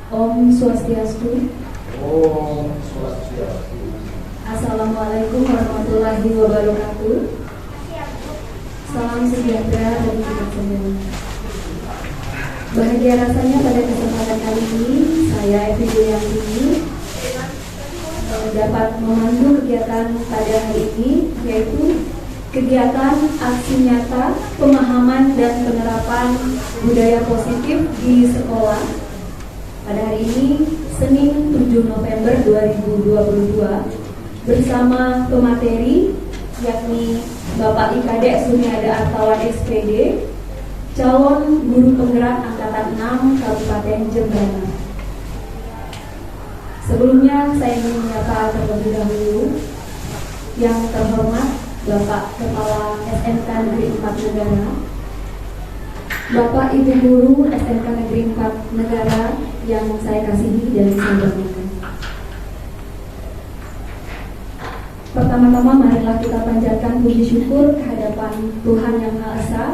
Om Swastiastu. Om Swastiastu. Assalamualaikum warahmatullahi wabarakatuh. Salam sejahtera bagi kita semua. Bahagia rasanya pada kesempatan kali ini saya Evi Juliantini dapat memandu kegiatan pada hari ini, yaitu kegiatan aksi nyata pemahaman dan penerapan budaya positif di sekolah. Pada hari ini, Senin 7 November 2022, bersama pemateri, yakni Bapak IKD Sumiada Artawan SPD, calon guru penggerak Angkatan 6 Kabupaten Jembrana. Sebelumnya, saya ingin menyapa terlebih dahulu yang terhormat Bapak Kepala SMK Negeri 4 Negara, Bapak Ibu Guru SMK Negeri 4 Negara yang saya kasihi dan saya banggakan. Pertama-tama marilah kita panjatkan puji syukur kehadapan Tuhan Yang Maha Esa.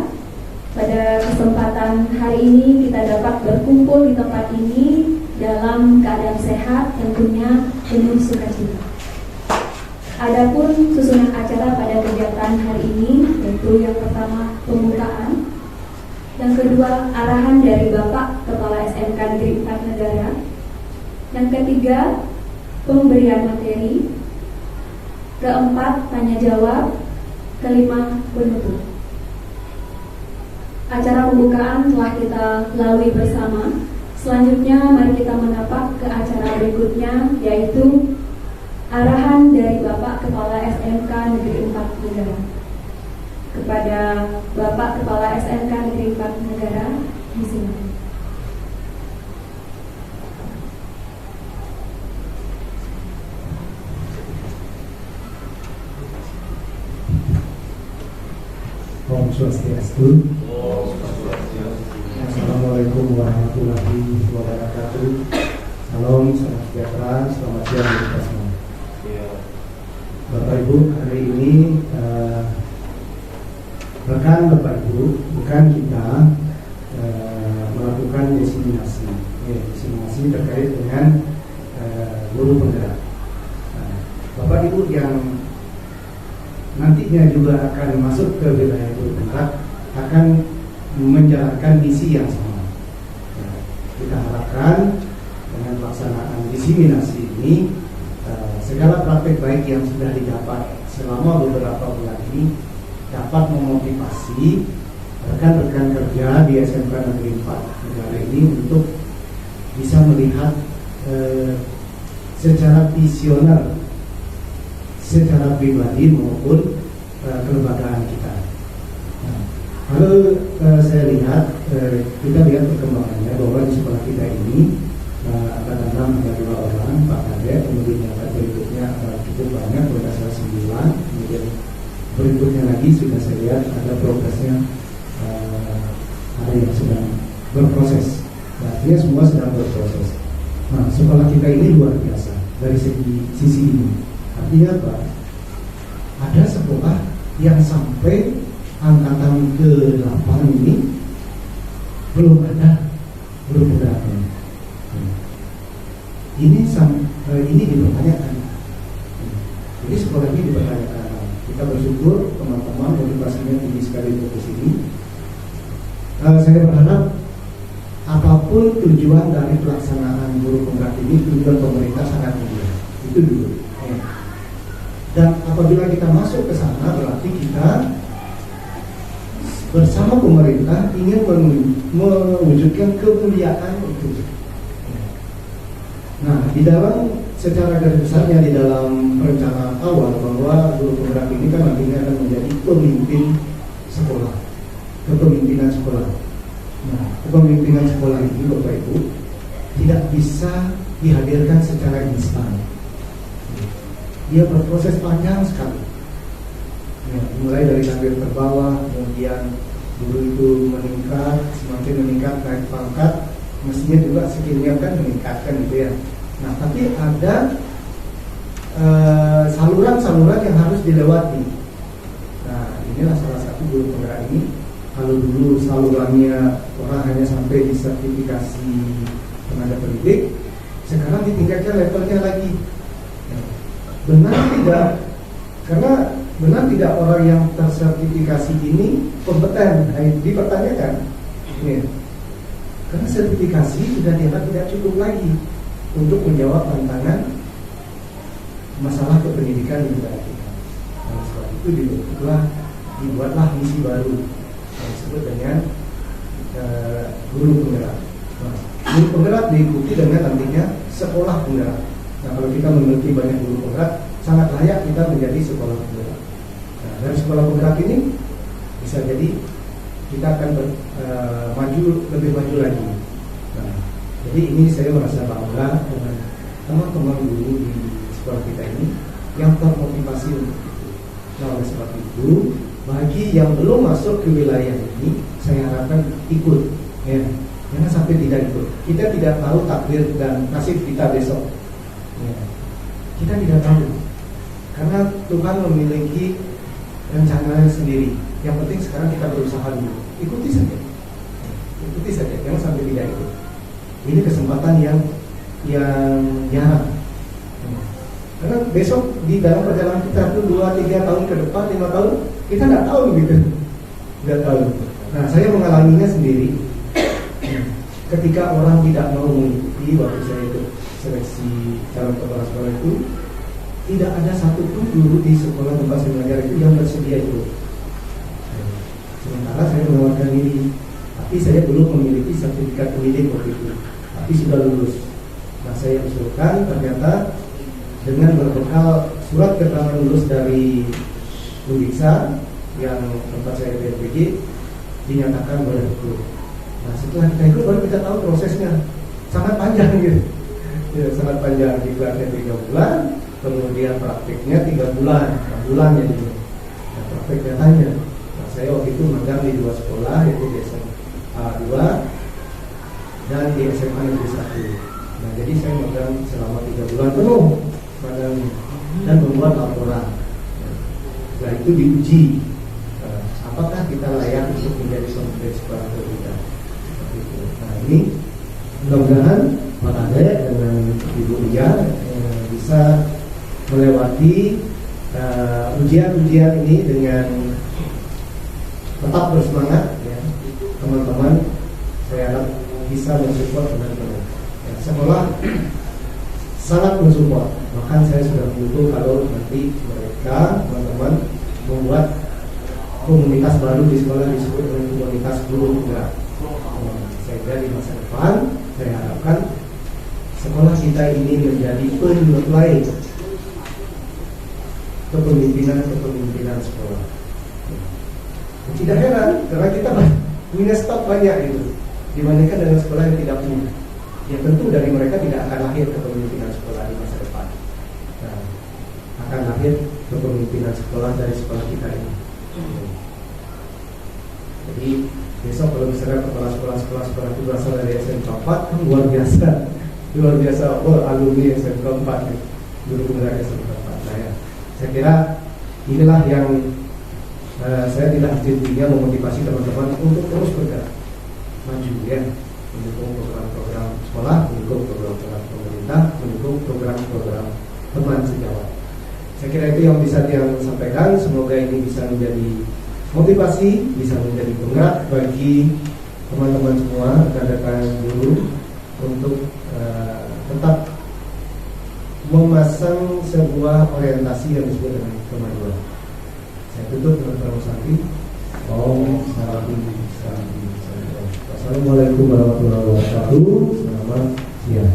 Pada kesempatan hari ini kita dapat berkumpul di tempat ini dalam keadaan sehat, tentunya penuh sukacita. Adapun susunan acara pada kegiatan hari ini, yaitu yang pertama pembukaan, yang kedua arahan dari Bapak Kepala SMK Negeri 4 Negara, yang ketiga pemberian materi, keempat tanya jawab, kelima penutup. Acara pembukaan telah kita lalui bersama. Selanjutnya mari kita menapak ke acara berikutnya, yaitu arahan dari Bapak Kepala SMK Negeri 4 Negara. Kepada Bapak Kepala SMK Negeri 4 Negara, disilakan. Om Swastiastu. Assalamualaikum warahmatullahi wabarakatuh. Salam sejahtera, selamat siang bagi kita semua. Bapak Ibu, hari ini rekan Bapak Ibu, bukan kita melakukan diseminasi terkait dengan guru penggerak. Bapak Ibu yang nantinya juga akan masuk ke wilayah guru penggerak akan menjalankan misi yang sama. Kita harapkan dengan pelaksanaan diseminasi ini segala praktek baik yang sudah didapat selama beberapa bulan ini dapat memotivasi rekan-rekan kerja di SMK Negeri 4 Negara ini untuk bisa melihat secara visioner, secara pribadi maupun kelembagaan kita. Nah, kalau saya lihat, kita lihat perkembangannya bahwa di sekolah kita ini angkatan 6 ada 2 orang, Pak Kadek, kemudian yang berikutnya cukup banyak, sudah 9, kemudian berikutnya lagi sudah saya lihat ada progresnya, ada yang sedang berproses. Nah, artinya semua sedang berproses. Nah, sekolah kita ini luar biasa dari sisi ini. Artinya apa? Ada sekolah yang sampai angkatan ke-8 ini belum penggerak. Ini dipertanyakan. Jadi sekolah ini dipertanyakan. Kita bersyukur teman-teman motivasinya tinggi sekali untuk ke sini. Saya berharap apapun tujuan dari pelaksanaan guru penggerak ini, tujuan pemerintah sangat mulia. Itu dulu. Dan apabila kita masuk ke sana, berarti kita bersama pemerintah ingin mewujudkan kemuliaan itu. Nah, di dalam secara garis besarnya di dalam perencanaan awal bahwa guru penggerak ini kan nantinya akan menjadi pemimpin sekolah, kepemimpinan sekolah. Nah, kepemimpinan sekolah ini Bapak Ibu tidak bisa dihadirkan secara instan. Dia berproses panjang sekali. Ya, mulai dari karir terbawah, kemudian guru itu meningkat, semakin meningkat naik pangkat, mestinya juga skillnya kan meningkatkan gitu ya. Nah, tapi ada saluran-saluran yang harus dilewati. Nah, inilah salah satu guru penggerak ini. Kalau dulu salurannya orang hanya sampai di sertifikasi tenaga pendidik, sekarang ditingkatkan levelnya lagi. Benar tidak? Karena benar tidak orang yang tersertifikasi ini kompeten? Dipertanyakan. Ya. Karena sertifikasi sudah dianggap tidak cukup lagi untuk menjawab tantangan masalah kependidikan di negara kita. Nah, sebab itu dibuatlah misi baru yang disebut dengan guru penggerak. Nah, guru penggerak diikuti dengan nantinya sekolah penggerak. Nah, kalau kita memiliki banyak guru penggerak, sangat layak kita menjadi sekolah penggerak. Nah, dari sekolah penggerak ini bisa jadi kita akan lebih maju lagi. Nah, jadi ini saya merasa bangga dengan teman-teman guru di sekolah kita ini yang termotivasi untuk itu. Nah, oleh sebab itu, bagi yang belum masuk ke wilayah ini, saya harapkan ikut. Ya, jangan sampai tidak ikut. Kita tidak tahu takdir dan nasib kita besok. Ya, kita tidak tahu. Karena Tuhan memiliki rencananya sendiri. Yang penting sekarang kita berusaha dulu. Ikuti saja, jangan sampai tidak ikut. Ini kesempatan yang jarang. Karena besok di dalam perjalanan kita itu 2-3 tahun ke depan, 5 tahun, kita nggak tahu gitu. Nggak tahu. Nah, saya mengalaminya sendiri. Ketika orang tidak mau mengikuti waktu saya ikut seleksi calon kepala sekolah itu, tidak ada satupun guru di sekolah tempat saya mengajar itu yang bersedia itu. Sementara saya menawarkan diri, tapi saya belum memiliki sertifikat pendidik waktu itu, tapi sudah lulus. Nah, saya usulkan, ternyata dengan berbekal surat keterangan lulus dari Lubiksa yang tempat saya PRPG, dinyatakan boleh ikut. Nah, setelah kita ikut baru kita tahu prosesnya sangat panjang gitu. Ya, sangat panjang, diklatnya 3 bulan, kemudian praktiknya 3 bulan, 6 bulan jadi. Nah, praktiknya hanya. Nah, saya waktu itu magang di 2 sekolah, yaitu di SMA 2 dan di SMA Negeri 1. Nah, jadi saya magang selama 3 bulan penuh magangnya dan membuat laporan. Setelah itu diuji, apakah kita layak untuk menjadi pemimpin sekolah atau tidak. Nah, ini mudah-mudahan Pak Ade dengan Ibu Lia bisa melewati ujian-ujian ini dengan tetap bersemangat ya. Teman-teman, saya harap bisa mensupport dengan penuh. Ya, sekolah sangat mensupport. Bahkan saya sudah butuh kalau nanti mereka teman-teman membuat komunitas baru di sekolah disebut dengan komunitas guru penggerak. Sehingga di masa depan saya harapkan sekolah kita ini menjadi penyuplai kepemimpinan sekolah. Tidak heran karena kita punya stok banyak itu dibandingkan dengan sekolah yang tidak punya. Ya tentu dari mereka tidak akan lahir kepemimpinan sekolah di masa depan. Nah, akan lahir kepemimpinan sekolah dari sekolah kita ini. Jadi besok kalau misalnya kepala sekolah itu berasal dari SMK 4 kan luar biasa alumni SMK 4 guru penggerak SMK 4. Nah, ya, saya kira inilah yang saya tidak henti-hentinya memotivasi teman-teman untuk terus bergerak. maju ya, mendukung program-program sekolah, mendukung program-program pemerintah, mendukung program-program teman sejawat. Saya kira itu yang bisa dia sampaikan. Semoga ini bisa menjadi motivasi, bisa menjadi penggerak bagi teman-teman semua, rekan-rekan guru untuk tetap memasang sebuah orientasi yang disebut dengan kemajuan. Saya tutup dengan Pramusanti. Assalamualaikum warahmatullahi wabarakatuh. Selamat siang.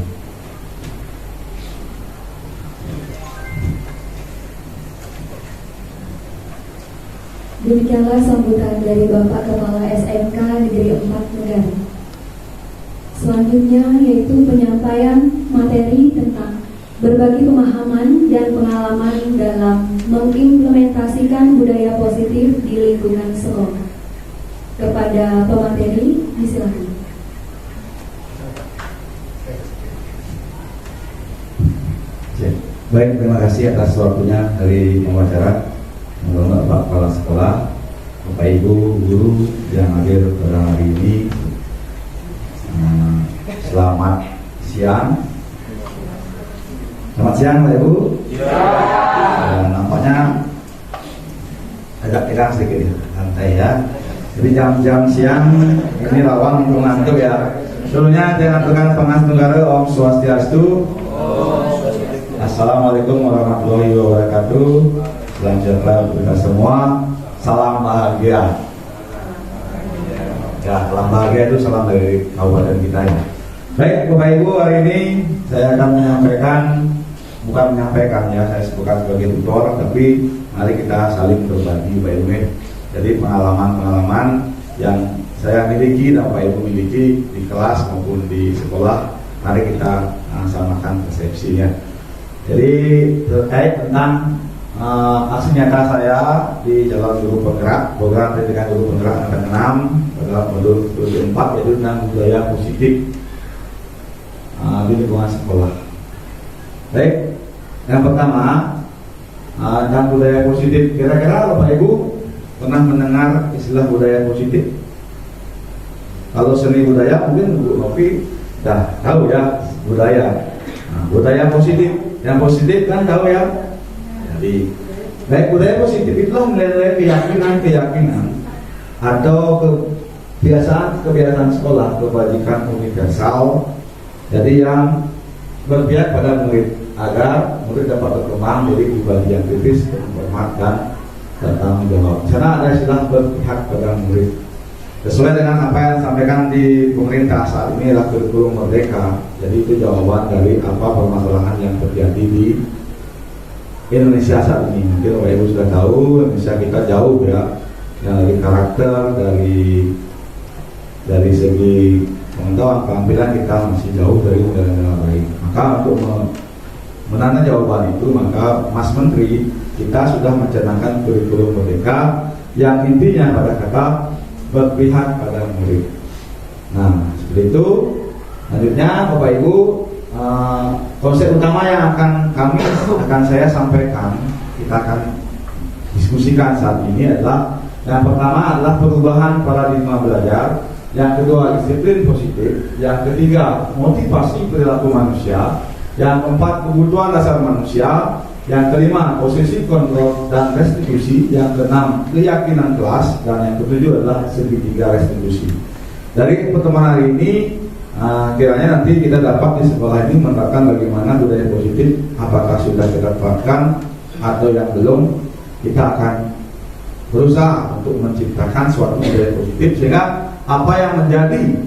Demikianlah sambutan dari Bapak Kepala SMK Negeri 4 Negara. Selanjutnya yaitu penyampaian materi tentang berbagi pemahaman dan pengalaman dalam mengimplementasikan budaya positif di lingkungan sekolah. Kepada pemateri, disilakan. Baik, terima kasih atas waktunya dari pembicara, Bapak Kepala Sekolah, Bapak Ibu guru yang hadir pada hari ini. Selamat siang. Selamat siang, Pak Ibu. Nampaknya agak tegang sedikit ya, santai ya. Jadi jam-jam siang ini rawan untuk ngantuk ya. Dulunya dengan tekan Pangas Negara, Om Swastiastu. Assalamualaikum warahmatullahi wabarakatuh. Salam sejahtera untuk kita semua. Salam bahagia. Ya, salam bahagia itu salam dari kabupaten kita ya. Baik, Bapak Ibu, hari ini saya akan menyampaikan ya, saya bukan sebagai tutor, tapi mari kita saling berbagi Bapak Ibu. Jadi pengalaman-pengalaman yang saya miliki dan Bapak Ibu miliki di kelas maupun di sekolah, mari kita samakan persepsinya. Jadi terkait tentang aksi nyata saya di Jalan Guru Penggerak, program pendidikan guru penggerak angkatan 6 pada modul 4, yaitu tentang budaya positif di lingkungan sekolah. Baik, yang pertama tentang budaya positif. Kira-kira Bapak Ibu pernah mendengar istilah budaya positif? Kalau seni budaya mungkin Bu Novi dah tahu ya budaya. Budaya positif, yang positif kan tahu ya. Jadi, baik, budaya positif itulah nilai keyakinan atau kebiasaan sekolah, kebajikan universal. Jadi yang berpihak pada murid agar murid dapat berkembang jadi pribadi yang kritis, berhormat dan bertanggung jawab. Di sana ada istilah berpihak pada murid. Sesuai dengan apa yang disampaikan di pemerintah saat ini adalah kurikulum merdeka. Jadi itu jawaban dari apa permasalahan yang terjadi di Indonesia saat ini. Mungkin Bapak Ibu sudah tahu Indonesia kita jauh ya, dari karakter, dari segi pengetahuan penampilan kita masih jauh dari negara-negara lain. Maka untuk menanam jawaban itu, maka Mas Menteri kita sudah mencanangkan kurikulum merdeka yang intinya pada kata berpihak pada murid. Nah, seperti itu. Selanjutnya Bapak Ibu, konsep utama yang akan saya sampaikan, kita akan diskusikan saat ini adalah yang pertama adalah perubahan paradigma belajar, yang kedua disiplin positif, yang ketiga motivasi perilaku manusia, yang keempat kebutuhan dasar manusia, yang kelima posisi kontrol dan restitusi, yang keenam keyakinan kelas, dan yang ketujuh adalah segitiga restitusi. Dari pertemuan hari ini kiranya nanti kita dapat di sekolah ini menerapkan bagaimana budaya positif, apakah sudah kita terapkan atau yang belum. Kita akan berusaha untuk menciptakan suatu budaya positif sehingga apa yang menjadi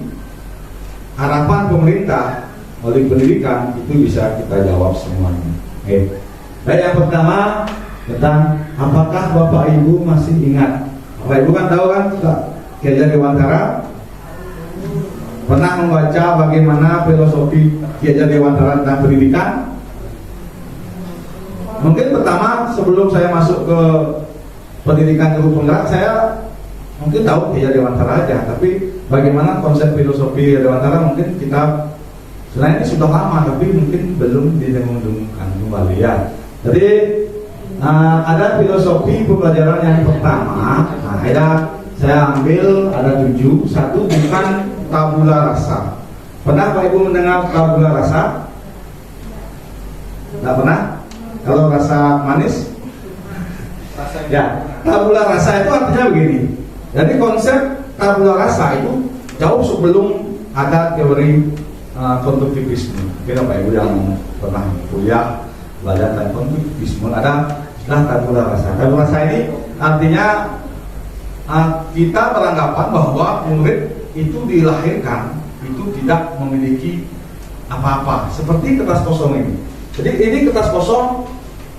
harapan pemerintah melalui pendidikan itu bisa kita jawab semuanya. Oke. Baik, yang pertama tentang apakah Bapak Ibu masih ingat? Bapak Ibu kan tahu kan Ki Hajar Dewantara pernah membaca bagaimana filosofi Ki Hajar Dewantara tentang pendidikan. Mungkin pertama sebelum saya masuk ke pendidikan guru penggerak, saya mungkin tahu Ki Hajar Dewantara aja, tapi bagaimana konsep filosofi Dewantara mungkin kita selain ini sudah lama, tapi mungkin belum didengung-dengungkan kembali ya. Jadi ada filosofi pembelajaran yang pertama, saya ambil ada 7. Satu, bukan tabula rasa. Pernah Pak Ibu mendengar tabula rasa? Tidak pernah? Kalau rasa manis? Ya, tabula rasa itu artinya begini. Jadi konsep tabula rasa itu jauh sebelum ada teori konstruktivisme. Mungkin Pak Ibu yang pernah kuliah belajar tentang konstruktivisme ada tabula rasa. Tabula rasa ini artinya kita beranggapan bahwa murid itu dilahirkan itu tidak memiliki apa-apa, seperti kertas kosong ini. Jadi ini kertas kosong,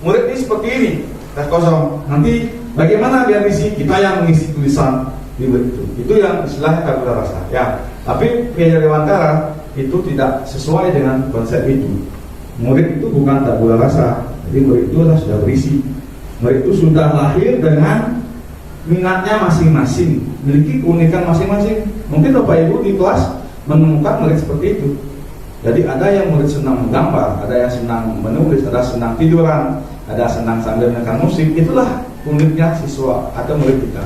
murid ini seperti ini, kertas kosong. Nanti bagaimana biar isi? Kita yang mengisi tulisan di itu. Itu yang istilahnya tabula rasa. Ya, tapi Kiai Dewantara itu tidak sesuai dengan konsep itu. Murid itu bukan tabula rasa. Jadi murid itu adalah sudah berisi. Murid itu sudah lahir dengan minatnya masing-masing, memiliki keunikan masing-masing. Mungkin Bapak Ibu di kelas menemukan murid seperti itu. Jadi ada yang murid senang menggambar, ada yang senang menulis, ada senang tiduran, ada senang sambil mendengarkan musik. Itulah uniknya siswa atau murid kita.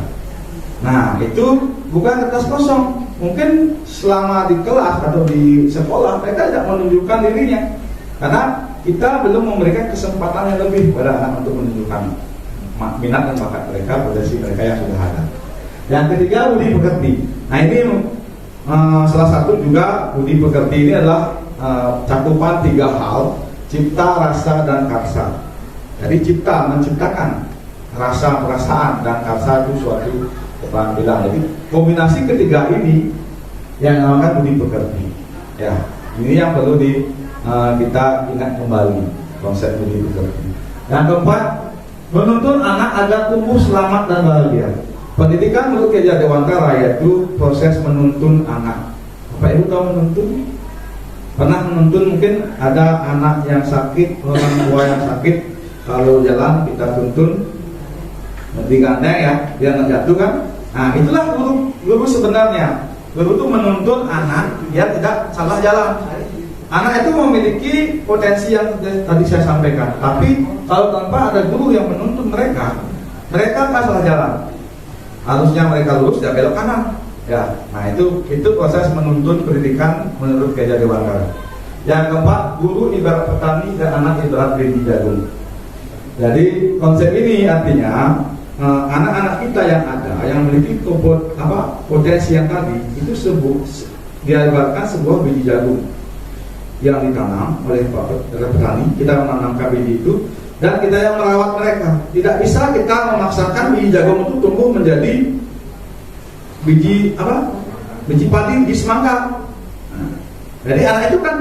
Nah, itu bukan kertas kosong. Mungkin selama di kelas atau di sekolah mereka tidak menunjukkan dirinya, karena kita belum memberikan kesempatan yang lebih pada anak untuk menunjukkan minat dan bakat mereka, potensi mereka yang sudah ada. Yang ketiga, budi pekerti. Nah, ini salah satu juga budi pekerti ini adalah cakupan 3 hal: cipta, rasa, dan karsa. Jadi cipta, menciptakan, rasa, perasaan, dan karsa itu suatu keterampilan. Jadi kombinasi ketiga ini yang dinamakan budi pekerti. Ya, ini yang perlu kita ingat kembali konsep budi pekerti. Yang keempat, menuntun anak agar tumbuh selamat dan bahagia. Pendidikan menurut Kiai Dewantara yaitu proses menuntun anak. Bapak Ibu tahu menuntun? Pernah menuntun? Mungkin ada anak yang sakit, orang tua yang sakit, kalau jalan kita tuntun, digandeng ya, biar nggak jatuh kan? Nah, itulah guru sebenarnya. Guru itu menuntun anak biar tidak salah jalan. Anak itu memiliki potensi yang tadi saya sampaikan, tapi kalau tanpa ada guru yang menuntun mereka akan salah jalan. Harusnya mereka lurus, dia belok kanan. Ya, nah itu proses menuntun pendidikan menurut Kiai Dewantara. Yang keempat, guru ibarat petani dan anak ibarat biji jagung. Jadi konsep ini artinya anak-anak kita yang ada, yang memiliki potensi yang tadi itu diibaratkan sebuah biji jagung yang ditanam oleh petani. Kita menanamkan biji itu dan kita yang merawat mereka. Tidak bisa kita memaksakan biji jagung itu tumbuh menjadi biji padi, biji semangka. Nah, jadi anak itu kan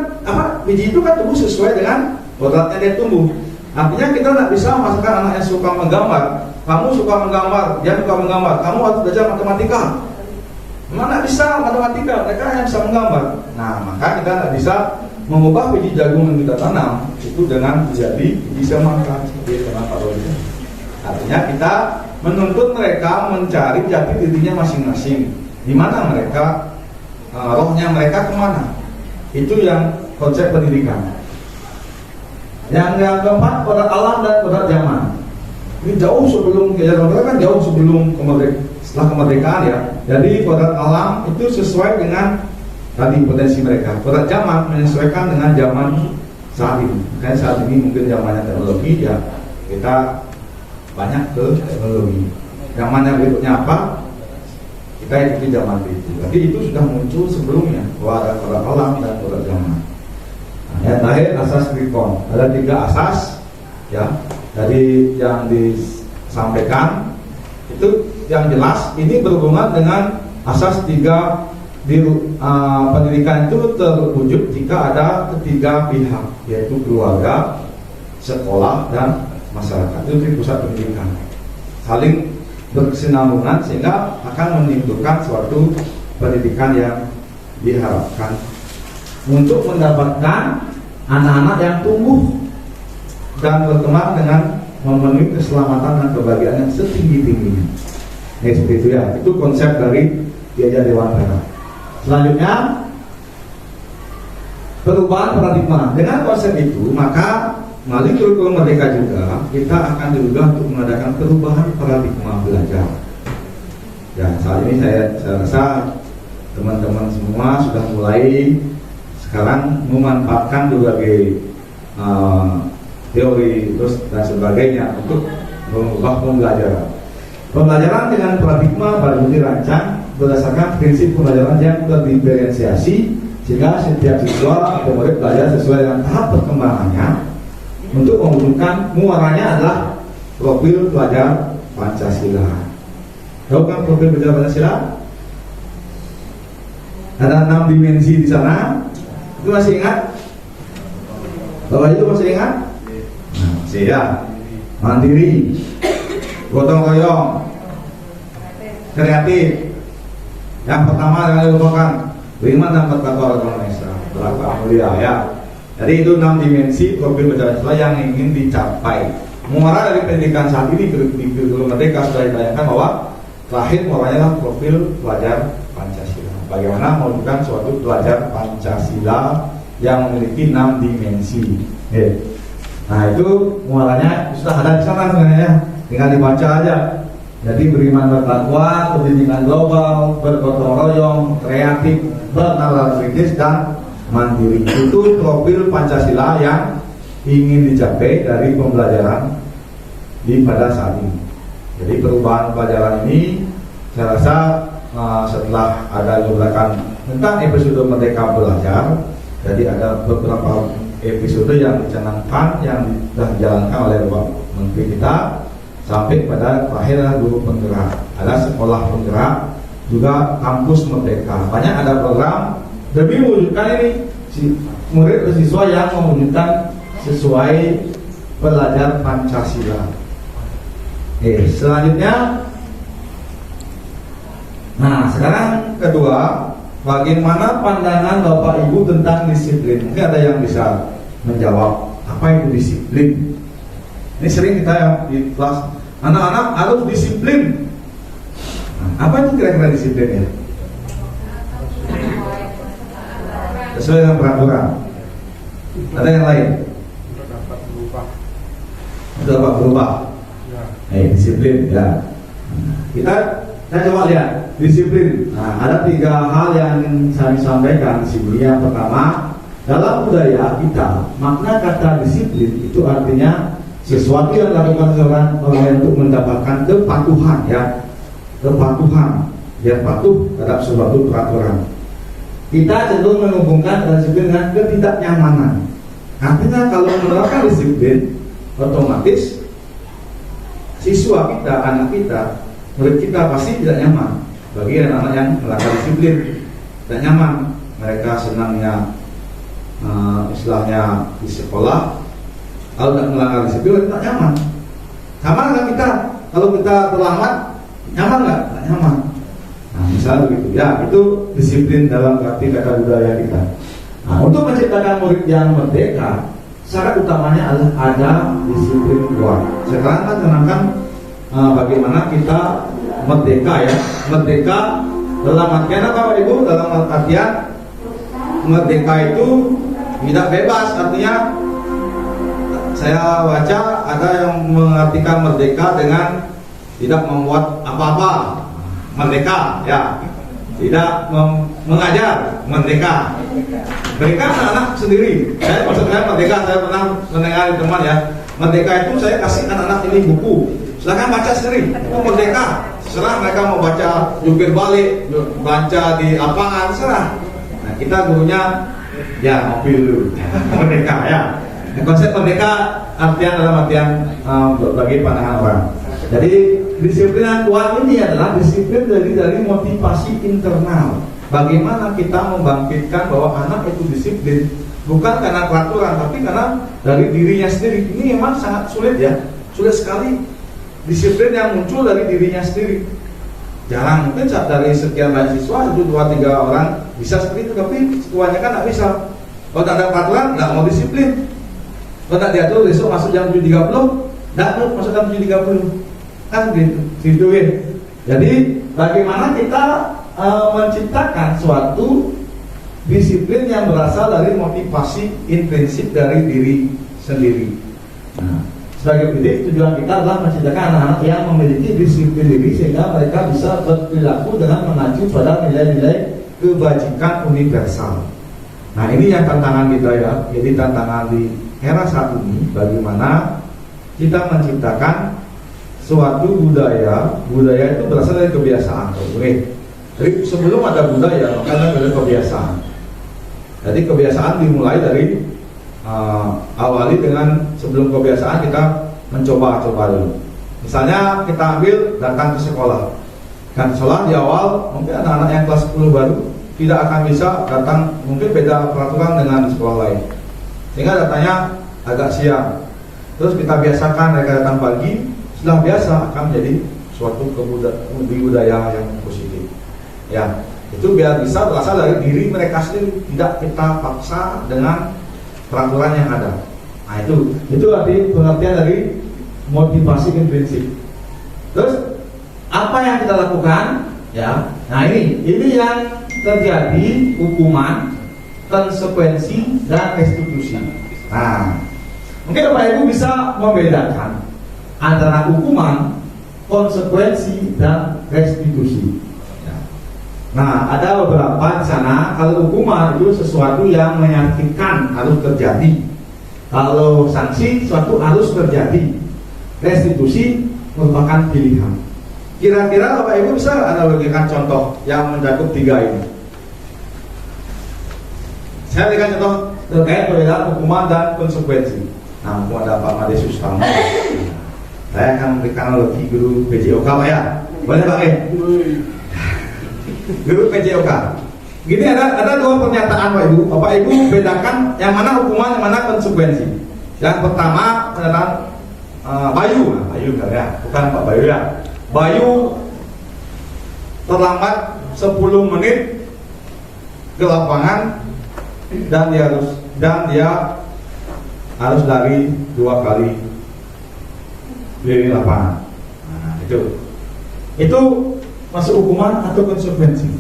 biji itu kan tumbuh sesuai dengan kodratnya dia tumbuh. Artinya kita tidak bisa memaksakan anak yang suka menggambar. Kamu suka menggambar, dia suka menggambar. Kamu harus belajar matematika. Mana bisa matematika? Mereka hanya bisa menggambar. Nah, maka kita tidak bisa mengubah biji jagung yang kita tanam itu dengan menjadi biji semangka seperti kenapa itu. Artinya kita menuntut mereka mencari jati dirinya masing-masing. Di mana mereka, rohnya mereka kemana? Itu yang konsep pendidikan. Yang keempat, kodrat alam dan kodrat zaman. Ini jauh sebelum kan jauh sebelum setelah kemerdekaan ya. Jadi kodrat alam itu sesuai dengan tadi potensi mereka. Kodrat zaman menyesuaikan dengan zaman saat ini. Kayak saat ini mungkin zamannya teknologi ya, kita banyak ke teknologi. Zamannya berikutnya apa? Kita ikuti zaman itu. Jadi itu sudah muncul sebelumnya bahwa ada kodrat alam dan kodrat zaman. Nah, yang terakhir asas krikon. Ada 3 asas ya. Jadi yang disampaikan itu yang jelas ini berhubungan dengan asas 3 pendidikan itu terwujud jika ada ketiga pihak, yaitu keluarga, sekolah, dan masyarakat. Itu di pusat pendidikan saling berkesinambungan sehingga akan menimbulkan suatu pendidikan yang diharapkan untuk mendapatkan anak-anak yang tumbuh dan berkembang dengan memenuhi keselamatan dan kebahagiaan yang setinggi-tingginya. Nah, seperti itu ya. Itu konsep dari Kiai Dewantara. Selanjutnya, perubahan paradigma. Dengan konsep itu, maka melalui kurikulum Merdeka juga kita akan juga untuk mengadakan perubahan paradigma belajar. Ya, saat ini saya rasa teman-teman semua sudah mulai sekarang memanfaatkan berbagai teori terus dan sebagainya untuk mengubah pembelajaran. Pembelajaran dengan paradigma baru dirancang berdasarkan prinsip pembelajaran yang terdiferensiasi, sehingga setiap siswa atau murid belajar sesuai dengan tahap perkembangannya untuk mewujudkan muaranya adalah profil pelajar Pancasila. Tahu kan profil pelajar Pancasila? Ada 6 dimensi di sana. Itu masih ingat? Bapak itu masih ingat? Nah, masih ya. Mandiri, gotong royong, kreatif. Yang pertama yang dilupakan, beriman dan bertakwa kepada Islam, beragama mulia ya. Jadi itu 6 dimensi profil Pancasila yang ingin dicapai. Muara dari pendidikan saat ini di kurikulum Merdeka sudah ditayangkan bahwa terakhir muaranya adalah profil pelajar Pancasila. Bagaimana mewujudkan suatu pelajar Pancasila yang memiliki 6 dimensi. Nah itu muaranya sudah ada di sana sebenarnya, tinggal dibaca aja. Jadi beriman bertakwa, pendidikan global, bergotong royong, kreatif, bernalar kritis dan mandiri. Itu profil Pancasila yang ingin dicapai dari pembelajaran di pada saat ini. Jadi perubahan pelajaran ini saya rasa setelah ada gerakan tentang episode Merdeka Belajar, jadi ada beberapa episode yang dicanangkan yang sudah dijalankan oleh Bapak Menteri kita sampai pada terakhir guru penggerak, ada sekolah penggerak, juga kampus Merdeka. Banyak ada program demi mewujudkan ini murid dan siswa yang mewujudkan sesuai pelajar Pancasila. Selanjutnya, nah sekarang kedua, bagaimana pandangan Bapak Ibu tentang disiplin? Mungkin ada yang bisa menjawab apa itu disiplin. Ini sering kita di kelas, anak-anak harus disiplin. Nah, apa itu kira-kira disiplin ya? Sesuai dengan peraturan. Ada yang lain? Dapat berubah. Disiplin ya. Saya coba lihat disiplin. Nah, ada 3 hal yang ingin saya sampaikan di sini. Yang pertama, dalam budaya kita, makna kata disiplin itu artinya sesuatu yang dilakukan orang untuk mendapatkan kepatuhan ya. Kepatuhan, dia patuh terhadap suatu peraturan. Kita cenderung menghubungkan disiplin dengan ketidaknyamanan. Artinya kalau menerapkan disiplin, otomatis siswa kita, anak kita, murid kita pasti tidak nyaman. Bagi anak-anak yang melanggar disiplin, tidak nyaman. Mereka senangnya istilahnya di sekolah, kalau tidak melanggar disiplin tidak nyaman. Sama dengan kita, kalau kita terlambat, nyaman nggak? Tidak nyaman. Nah, misalnya begitu. Ya, itu disiplin dalam arti kata budaya kita. Nah, untuk menciptakan murid yang merdeka, syarat utamanya adalah ada disiplin kuat. Sekarang kan tenangkan bagaimana kita merdeka ya. Merdeka dalam artian apa Pak Ibu? Dalam artian merdeka itu tidak bebas. Artinya saya baca ada yang mengartikan merdeka dengan tidak membuat apa-apa. Merdeka ya. Tidak mengajar, merdeka. Mereka anak-anak sendiri. Maksudnya merdeka, saya pernah mendengar teman ya. Merdeka itu saya kasih anak-anak ini buku, silakan baca sendiri. Itu merdeka. Serah mereka mau baca jungkir balik, baca di lapangan, serah. Nah kita gurunya ya mobil dulu. Merdeka ya. Konsep merdeka artian dalam artian bagi pandangan orang. Jadi disiplin yang kuat ini adalah disiplin dari motivasi internal. Bagaimana kita membangkitkan bahwa anak itu disiplin bukan karena peraturan, tapi karena dari dirinya sendiri. Ini memang sangat sulit ya, sulit sekali disiplin yang muncul dari dirinya sendiri. Jarang, mungkin dari sekian banyak siswa 1, 2, 3 orang bisa seperti itu, tapi kebanyakan nggak bisa. Kalau tidak ada peraturan, nggak mau disiplin. Kalau tidak diatur besok masuk jam 7.30, nggak tuh masuk jam 7.30. Kan gitu ya. Jadi bagaimana kita menciptakan suatu disiplin yang berasal dari motivasi intrinsik dari diri sendiri. Nah, sebagai pendidik tujuan kita adalah menciptakan anak-anak yang memiliki disiplin diri sehingga mereka bisa berperilaku dengan mengacu pada nilai-nilai kebajikan universal. Nah ini yang tantangan kita ya. Jadi tantangan di era saat ini, bagaimana kita menciptakan suatu budaya itu berasal dari kebiasaan. Jadi sebelum ada budaya, maka ada kebiasaan. Jadi kebiasaan dimulai dari awali dengan sebelum kebiasaan kita mencoba-coba dulu. Misalnya kita ambil datang ke sekolah. Kan sekolah di awal mungkin anak-anak yang kelas 10 baru tidak akan bisa datang, mungkin beda peraturan dengan di sekolah lain, sehingga datanya agak siang. Terus kita biasakan mereka datang pagi, setelah biasa akan menjadi suatu budaya yang positif. Ya, itu biar bisa berasal dari diri mereka sendiri, tidak kita paksa dengan peraturan yang ada. Nah itu arti pengertian dari motivasi intrinsik. Terus apa yang kita lakukan? Ya, nah ini yang terjadi hukuman, konsekuensi dan restitusi. Nah, mungkin Bapak Ibu bisa membedakan antara hukuman, konsekuensi dan restitusi. Nah, ada beberapa di sana. Kalau hukuman itu sesuatu yang menyakitkan harus terjadi. Kalau sanksi suatu harus terjadi. Restitusi merupakan pilihan. Kira-kira Bapak Ibu bisa analogikan contoh yang mencakup 3 ini. Saya berikan contoh terkait perbedaan hukuman dan konsekuensi. Nah, mumpung ada Pak Made Sustam, saya akan memberikan analogi guru PJOK Pak ya. Boleh Pak ya? Guru PJOK. Gini ada 2 pernyataan Bapak Ibu. Bapak Ibu bedakan yang mana hukuman, yang mana konsekuensi. Yang pertama pernyataan Bayu kan ya, bukan Pak Bayu ya. Bayu terlambat 10 menit ke lapangan dan dia harus lari 2 kali keliling lapangan. Nah, itu masuk hukuman atau konsekuensi?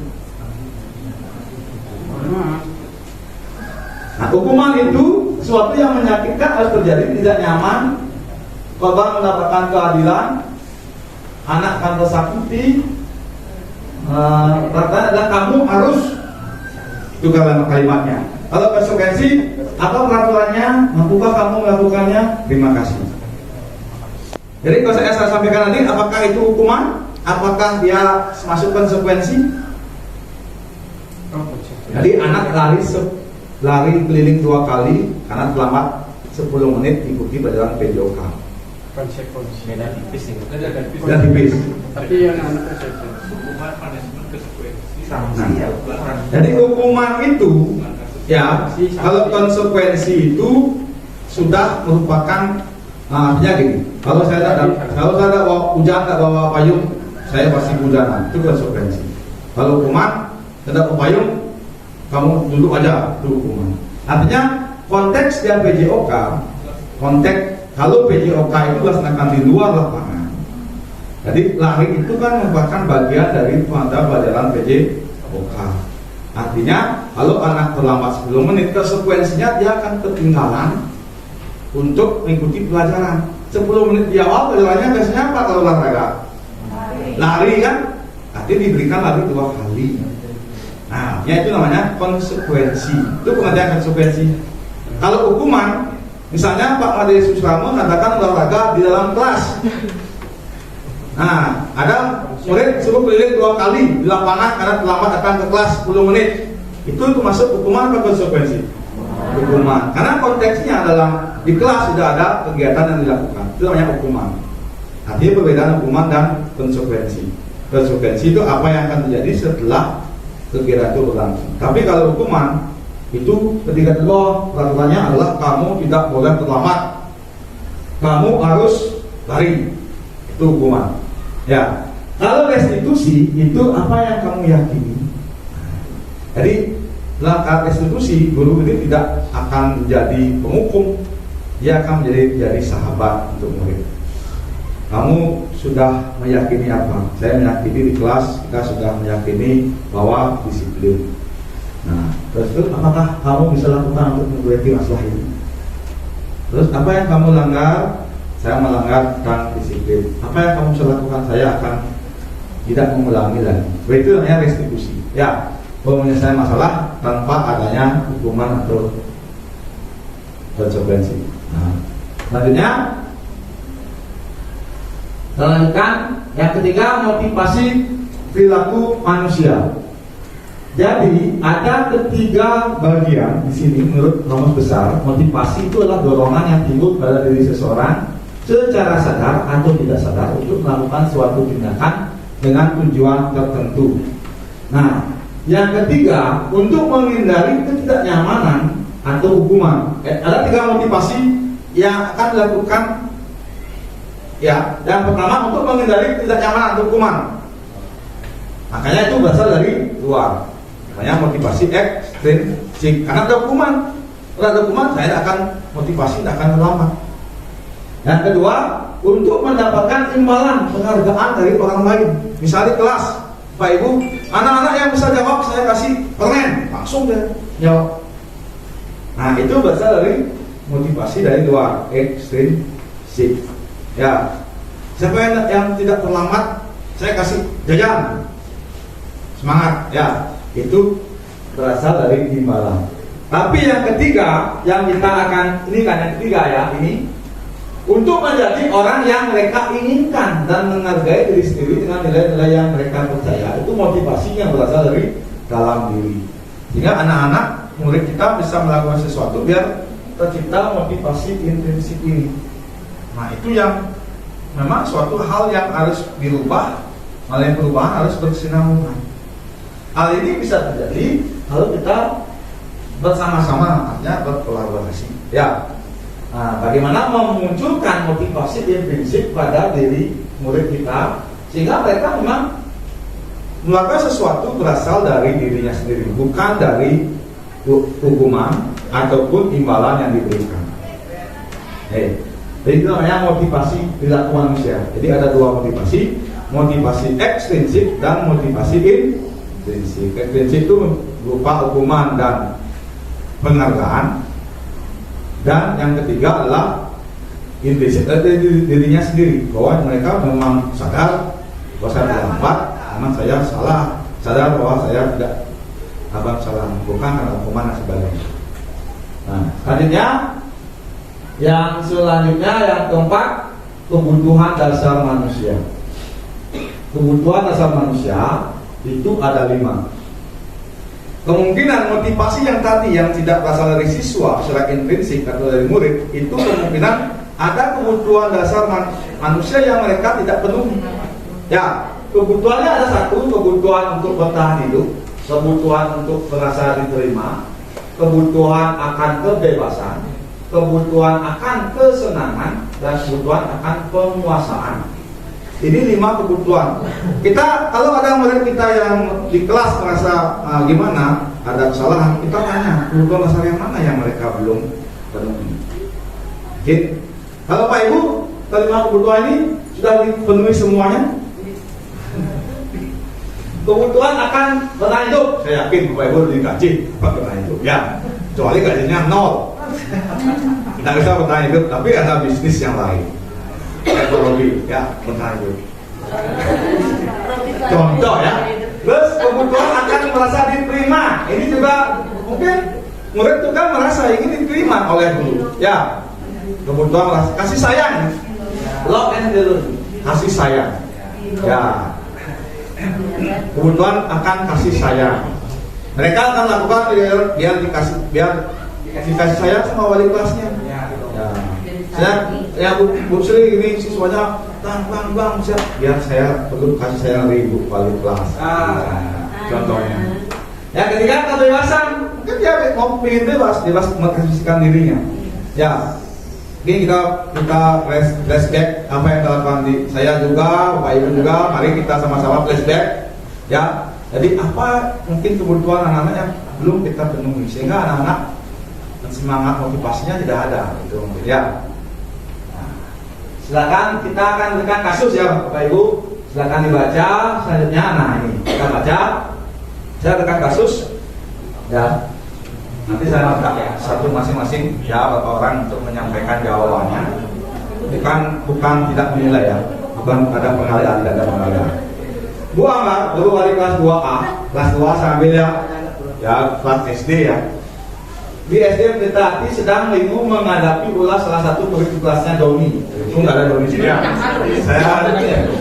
Nah, hukuman itu sesuatu yang menyakitkan, harus terjadi, tidak nyaman, korban mendapatkan keadilan, anak akan tersakiti, perkataan adalah kamu harus, itu kalimatnya. Kalau konsekuensi apa peraturannya, mampukah kamu melakukannya? Terima kasih. Jadi kalau saya sampaikan nanti, apakah itu hukuman? Apakah dia masuk konsekuensi? Jadi anak lari keliling 2 kali karena terlambat 10 menit ikuti pelajaran PJOK. Konsekuensi. Beda tipis. Tapi yang anak hukuman punishment konsekuensi. Nah, jadi hukuman itu ya, kalau konsekuensi itu sudah merupakan artinya gini. Kalau saya ada hujan tak bawa payung, saya pasti hujanan. Itu konsekuensi. Kalau hukuman tidak bawa payung, kamu duduk aja, itu hukuman. Artinya konteks dia PJOK, konteks kalau PJOK itu dilaksanakan di luar lapangan. Jadi lari itu kan merupakan bagian dari pelajaran PJOK. Artinya kalau anak terlambat 10 menit, konsekuensinya dia akan ketinggalan untuk mengikuti pelajaran. 10 menit di awal pelajarannya biasanya apa kalau olahraga? Lari kan? Artinya diberikan lari 2 kali. Nah, ya itu namanya konsekuensi. Itu pengertian konsekuensi. Kalau hukuman, misalnya Pak Made Susramo mengatakan olahraga di dalam kelas. Nah, ada murid suruh keliling 2 kali di lapangan karena terlambat datang ke kelas 10 menit. Itu masuk hukuman atau konsekuensi? Hukuman. Karena konteksnya adalah di kelas sudah ada kegiatan yang dilakukan. Itu namanya hukuman. Artinya perbedaan hukuman dan konsekuensi. Konsekuensi itu apa yang akan terjadi setelah kegiatan itu berlangsung. Tapi kalau hukuman itu ketika keluar peraturannya adalah kamu tidak boleh terlambat, kamu harus lari, itu hukuman. Ya, kalau restitusi itu apa yang kamu yakini. Jadi langkah restitusi, guru ini tidak akan menjadi penghukum, dia akan menjadi sahabat untuk murid. Kamu sudah meyakini apa? Saya meyakini di kelas kita sudah meyakini bahwa disiplin. Nah, terus apakah kamu bisa lakukan untuk memperbaiki masalah ini? Terus apa yang kamu langgar? Saya melanggar tentang disiplin. Apa yang kamu bisa lakukan? Saya akan tidak mengulangi lagi. Itu namanya restitusi. Ya, penyelesaian masalah tanpa adanya hukuman atau konsekuensi. Nah, selanjutnya kita lanjutkan yang ketiga, motivasi perilaku manusia. Jadi ada ketiga bagian di sini menurut rumus besar. Motivasi itu adalah dorongan yang timbul pada diri seseorang secara sadar atau tidak sadar untuk melakukan suatu tindakan dengan tujuan tertentu. Nah, yang ketiga, untuk menghindari ketidaknyamanan atau hukuman. Ada tiga motivasi yang akan dilakukan. Ya, yang pertama untuk menghindari ketidaknyamanan atau hukuman. Makanya itu berasal dari luar. Makanya motivasi ekstrinsik. Karena ada hukuman. Kalau ada hukuman, saya akan motivasi, tidak akan terlambat. Yang kedua, untuk mendapatkan imbalan penghargaan dari orang lain. Misalnya kelas, Pak Ibu, anak-anak yang bisa jawab saya kasih permen, langsung dia jawab. Nah, itu berasal dari motivasi dari luar, ekstrinsik. Ya, siapa yang tidak terlambat, saya kasih jajan, semangat. Ya, itu berasal dari imbalan. Tapi yang ketiga, yang kita akan ini kan yang ketiga ya, ini untuk menjadi orang yang mereka inginkan dan menghargai diri sendiri dengan nilai-nilai yang mereka percaya. Itu motivasi yang berasal dari dalam diri. Sehingga anak-anak murid kita bisa melakukan sesuatu biar tercipta motivasi intrinsik ini. Nah, itu yang memang suatu hal yang harus dirubah. Hal yang perubahan harus berkesinambungan. Hal ini bisa terjadi kalau kita bersama-sama, artinya berkolaborasi. Ya. Nah, bagaimana memunculkan motivasi intrinsik pada diri murid kita sehingga mereka memang melakukan sesuatu berasal dari dirinya sendiri, bukan dari hukuman ataupun imbalan yang diberikan. Jadi itu namanya motivasi perilaku manusia. Jadi ada dua motivasi, motivasi ekstrinsik dan motivasi intrinsik. Ekstrinsik itu berupa hukuman dan penghargaan. Dan yang ketiga adalah intrinsik dari dirinya sendiri, bahwa mereka memang sadar bahwa saya terlambat, memang saya salah, sadar bahwa saya tidak salah bukan karena hukuman dan sebagainya. Nah, selanjutnya yang keempat, kebutuhan dasar manusia. Kebutuhan dasar manusia itu ada 5. Kemungkinan motivasi yang tadi yang tidak berasal dari siswa secara intrinsik atau dari murid, itu kemungkinan ada kebutuhan dasar manusia yang mereka tidak penuhi. Ya, kebutuhannya ada satu, kebutuhan untuk bertahan hidup, kebutuhan untuk merasa diterima, kebutuhan akan kebebasan, kebutuhan akan kesenangan, dan kebutuhan akan penguasaan. Ini 5 kebutuhan. Kita kalau ada murid kita yang di kelas merasa gimana, ada kesalahan, kita tanya kebutuhan dasar yang mana yang mereka belum penuhi. Oke. Kalau Pak Ibu, 5 kebutuhan ini sudah dipenuhi semuanya. Kebutuhan akan bertahan hidup, saya yakin Bapak Ibu digaji bertahan hidup. Ya, kecuali gajinya 0. Tidak bisa bertahan hidup, tapi ada bisnis yang lain. Teknologi, ya, bertahan hidup. Contoh ya. Terus kebutuhan akan merasa diterima. Ini juga mungkin murid itu kan merasa ingin diterima oleh guru. Ya, kebutuhan merasa kasih sayang. Love and kasih sayang. Ya. Kebutuhan akan kasih sayang. Mereka akan lakukan biar dikasih kasih sayang sama wali kelasnya. Ya Bu Sri ini siswanya bang biar saya perlu kasih sayang dari Bu wali kelas. Contohnya. Yang ketiga kebebasan, mungkin dia mau ingin bebas mengekspresikan dirinya. Ya, ini kita flashback apa yang dilakukan di saya juga, Bapak Ibu juga. Mari kita sama-sama flashback. Ya, jadi apa mungkin kebutuhan anak-anak yang belum kita penuhi sehingga anak-anak semangat motivasinya tidak ada, itu mungkin ya. Silakan kita akan berikan kasus ya Bapak Ibu. Silakan dibaca selanjutnya. Nah ini kita baca. Saya berikan kasus. Ya. Nanti saya minta satu masing-masing ya Bapak orang untuk menyampaikan jawabannya. Bukan tidak menilai ya. Bukan ada pengalihan, tidak ada pengalihan. Bu Amar, guru wali kelas 2A, kelas 2 saya ambil ya. ya kelas SD ya. Di SD Tritati sedang lingu menghadapi ulas salah satu murid kelasnya Doni. Itu nggak ada Doni sini ya. Saya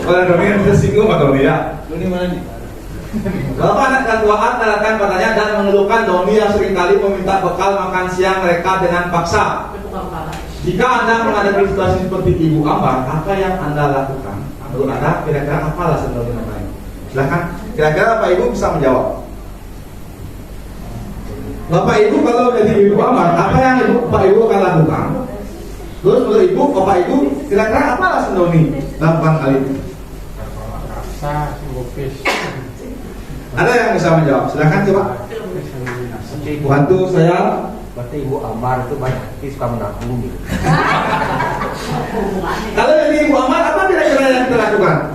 kalau Doni yang tersinggung sama Doni ya. Doni mana nih? Bapak anak ketuaan terangkan padanya dan mengeluhkan Doni yang seringkali meminta bekal makan siang mereka dengan paksa. Jika Anda menghadapi situasi seperti Ibu Ambar, apa yang Anda lakukan? Menurut Anda kira-kira apa alasan Doni namanya? Silahkan, kira-kira Bapak Ibu bisa menjawab. Bapak Ibu kalau jadi Ibu Ambar, apa yang Bapak Ibu akan lakukan? Terus menurut Ibu, Bapak Ibu kira-kira apa alasan Doni lakukan kali itu? Ada yang bisa menjawab? Silahkan coba. Bantu saya. Berarti Ibu Ambar itu banyak suka menabung gitu. Kalau jadi Ibu Ambar, apa kira-kira yang kita lakukan?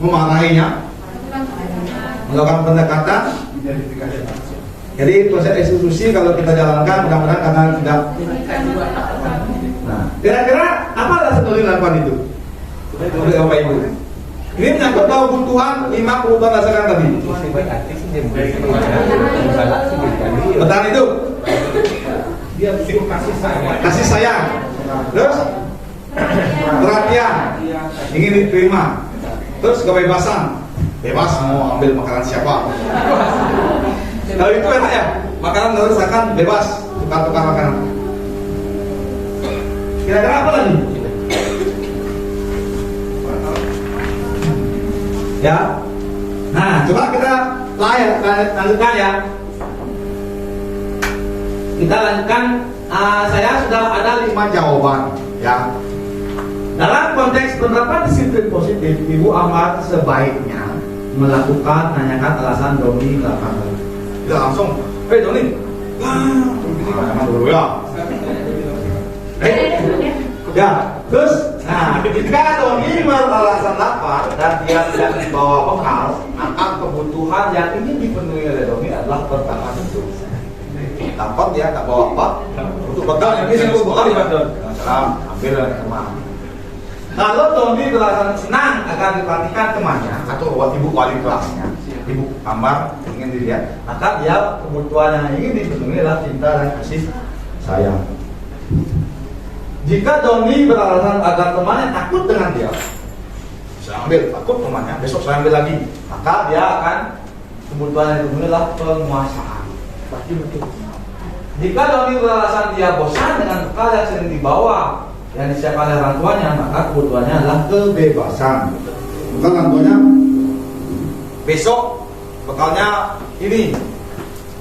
Memarahinya, melakukan pendekatan. Jadi proses eksekusi kalau kita jalankan mudah-mudahan karena tidak. Nah, kira-kira apa alasan Doni lakukan itu? Oleh Bapak Ibu. Ini menyangkut kebutuhan 5 kebutuhan dasar yang tadi. Betul itu. Dia butuh kasih sayang. Kasih sayang. Terus perhatian, ingin diterima. Terus kebebasan, bebas mau ambil makanan siapa. Kalau itu enak ya, makanan harus akan bebas tukar-tukar makanan. Kira-kira apa lagi? Ya. Nah, coba kita lanjutkan ya. Kita lanjutkan. Saya sudah ada 5 jawaban ya. Dalam konteks penerapan disiplin positif, Ibu Ambar sebaiknya melakukan nanyakan alasan Doni melakukan. Tidak langsung, Doni, emang dulu ya. Ya, terus, nah, ketika Doni beralasan lapar dan dia tidak membawa bekal, maka kebutuhan yang ingin dipenuhi oleh Doni adalah pertama itu. Dapat dia tak bawa apa? Untuk bekal yang ini sebut bekal ya. Salam, ambil teman. Kalau Doni beralasan senang akan diperhatikan temannya atau ibu wali kelasnya, Ibu Ambar ingin dilihat, maka dia kebutuhan yang ingin dipenuhi adalah cinta dan kasih sayang. Jika Doni beralasan agar temannya takut dengan dia, saya ambil takut temannya, besok saya ambil lagi, maka dia akan kebutuhan yang dipenuhi adalah penguasaan. Jika Doni beralasan dia bosan dengan bekal yang sering dibawa yang disiapkan oleh orang tuanya, maka kebutuhannya adalah kebebasan. Bukan orang tuanya besok bekalnya ini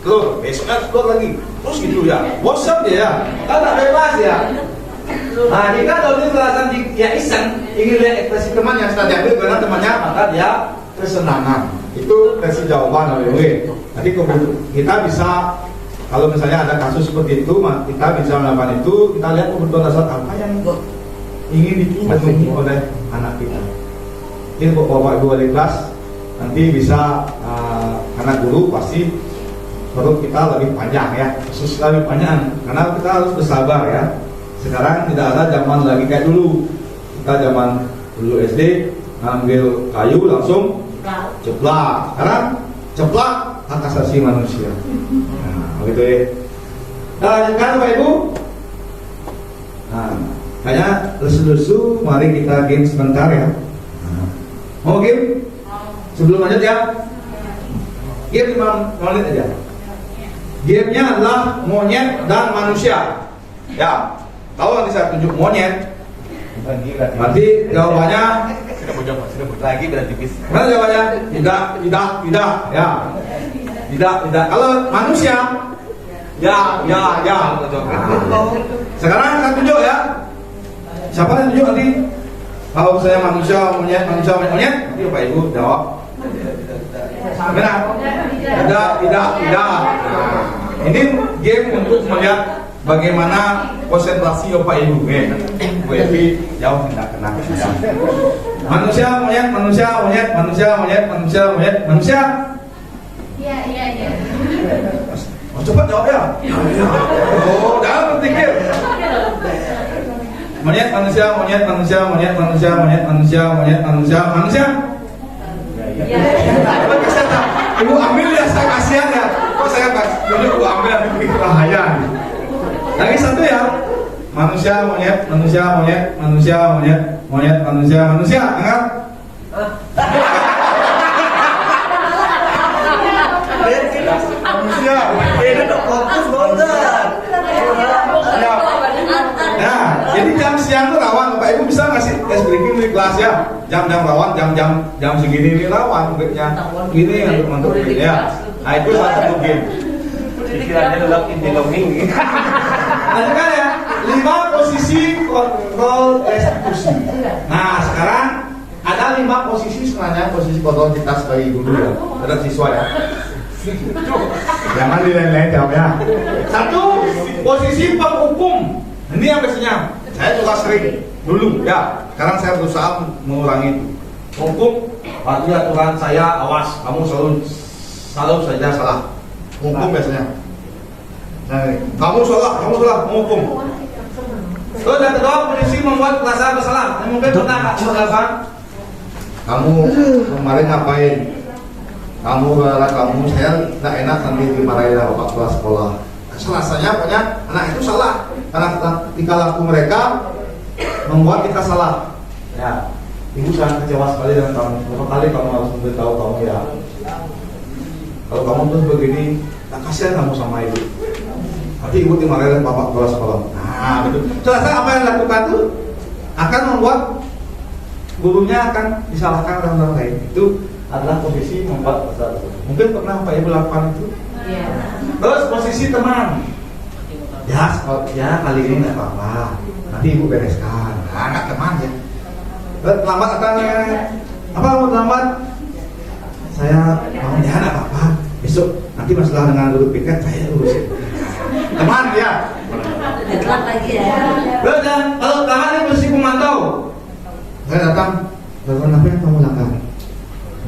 telur, besoknya telur lagi, terus gitu ya, bosan dia ya, kan tak bebas ya. Nah, jika Doni beralasan dia iseng ingin lihat ekspresi teman yang sedang diambil karena temannya, maka dia kesenangan. Itu versi jawaban oleh Doni. Jadi kita bisa, kalau misalnya ada kasus seperti itu, kita bisa melakukan itu. Kita lihat kebutuhan dasar apa yang ingin dipenuhi oleh anak kita. Ini Bapak Ibu wali kelas nanti bisa, karena guru pasti perut kita lebih panjang ya, khusus lebih panjang, karena kita harus bersabar ya. Sekarang tidak ada zaman lagi kayak dulu. Kita zaman dulu SD ngambil kayu langsung ceplak. Sekarang ceplak hak asasi manusia. Nah, begitu ya. Kita lanjutkan Bapak Ibu. Nah, kayaknya lesu-lesu, mari kita game sebentar ya. Nah, mau game? Sebelum lanjut ya. Game 5 menit aja. Gamenya adalah monyet dan manusia. Ya. Kalau nanti saya tunjuk monyet, nanti jawabannya Lagi berarti tipis. mana jawabannya? Tidak, ya. Tidak. Kalau manusia, ya. Nah, sekarang saya tunjuk ya. Siapa yang tunjuk nanti? Kalau saya manusia, monyet, nanti Bapak Ibu jawab. Benar? Tidak. Nah, ini game untuk melihat bagaimana konsentrasi Bapak Ibu. Bu Evi jauh tidak kena. Manusia. Iya. Oh, cepat jawab ya. Oh, jangan berpikir. Monyet, manusia. Ibu ambil ya, saya kasihan ya. Kok saya ini gua ambil nanti bahaya. Lagi satu ya. Manusia, monyet, manusia, monyet, manusia, monyet, monyet, manusia, manusia. Angkat. Manusia. Ini udah fokus banget. Nah, jadi jam siang itu rawan. Bapak Ibu bisa ngasih tes briefing di kelas ya. Jam-jam rawan, jam segini ini rawan breaknya. Ini untuk break ya. Nah itu satu game. Pikirannya dalam inti longing. Lanjutkan ya. 5 posisi kontrol restitusi. Nah sekarang ada 5 posisi sebenarnya posisi kontrol kita sebagai guru ya. Ada siswa ya. Jangan dilain-lain jawabnya. 1. Posisi penghukum. Ini yang biasanya saya juga sering dulu ya. Sekarang saya berusaha mengurangi itu. Hukum arti aturan saya, awas kamu selalu saja salah. Hukum biasanya. Nah, kamu salah, menghukum. Terus yang kedua, polisi membuat perasaan bersalah. Yang mungkin pernah melakukan. Kamu kemarin ngapain? Kamu saya tidak enak nanti dimarahin sama Pak Kepala Sekolah. Alasannya pokoknya anak itu salah karena tingkah laku mereka membuat kita salah. Ya, ibu sangat kecewa sekali dengan kamu. Berapa kali kamu harus memberitahu kamu ya. Kalau kamu terus begini, tak kasihan kamu sama ibu. Nanti ibu dimarahin oleh Bapak Kepala Sekolah. Nah, betul. Selesai apa yang dilakukan itu akan membuat gurunya akan disalahkan orang lain. Itu adalah posisi membuat kesalahan. Mungkin pernah Pak Ibu lakukan itu. Iya. Terus posisi teman. Ya kali ini nggak apa-apa. Nanti ibu bereskan. Nah, nggak teman ya. Terlambat apa mau terlambat? Saya mau ya nggak apa-apa. Besok nanti masalah dengan guru piket saya urusin. Teman ya. Dekat lagi ya. Terus kalau teman ini posisi pemantau. Saya datang. Lakukan apa yang kamu lakukan?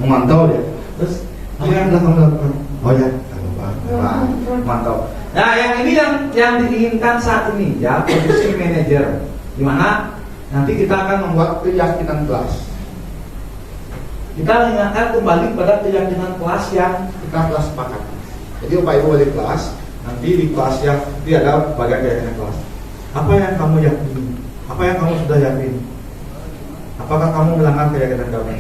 Memantau dia. Terus apa yang kamu lakukan? Oh ya. Mantap. Nah, yang ini yang diinginkan saat ini ya posisi manajer, di mana nanti kita akan membuat keyakinan kelas. Kita ingatkan kembali pada keyakinan kelas yang kita telah sepakati. Jadi Bapak Ibu balik kelas, nanti di kelas yang nanti ada bagian keyakinan kelas. Apa yang kamu yakini? Apa yang kamu sudah yakini? Apakah kamu melanggar keyakinan kamu?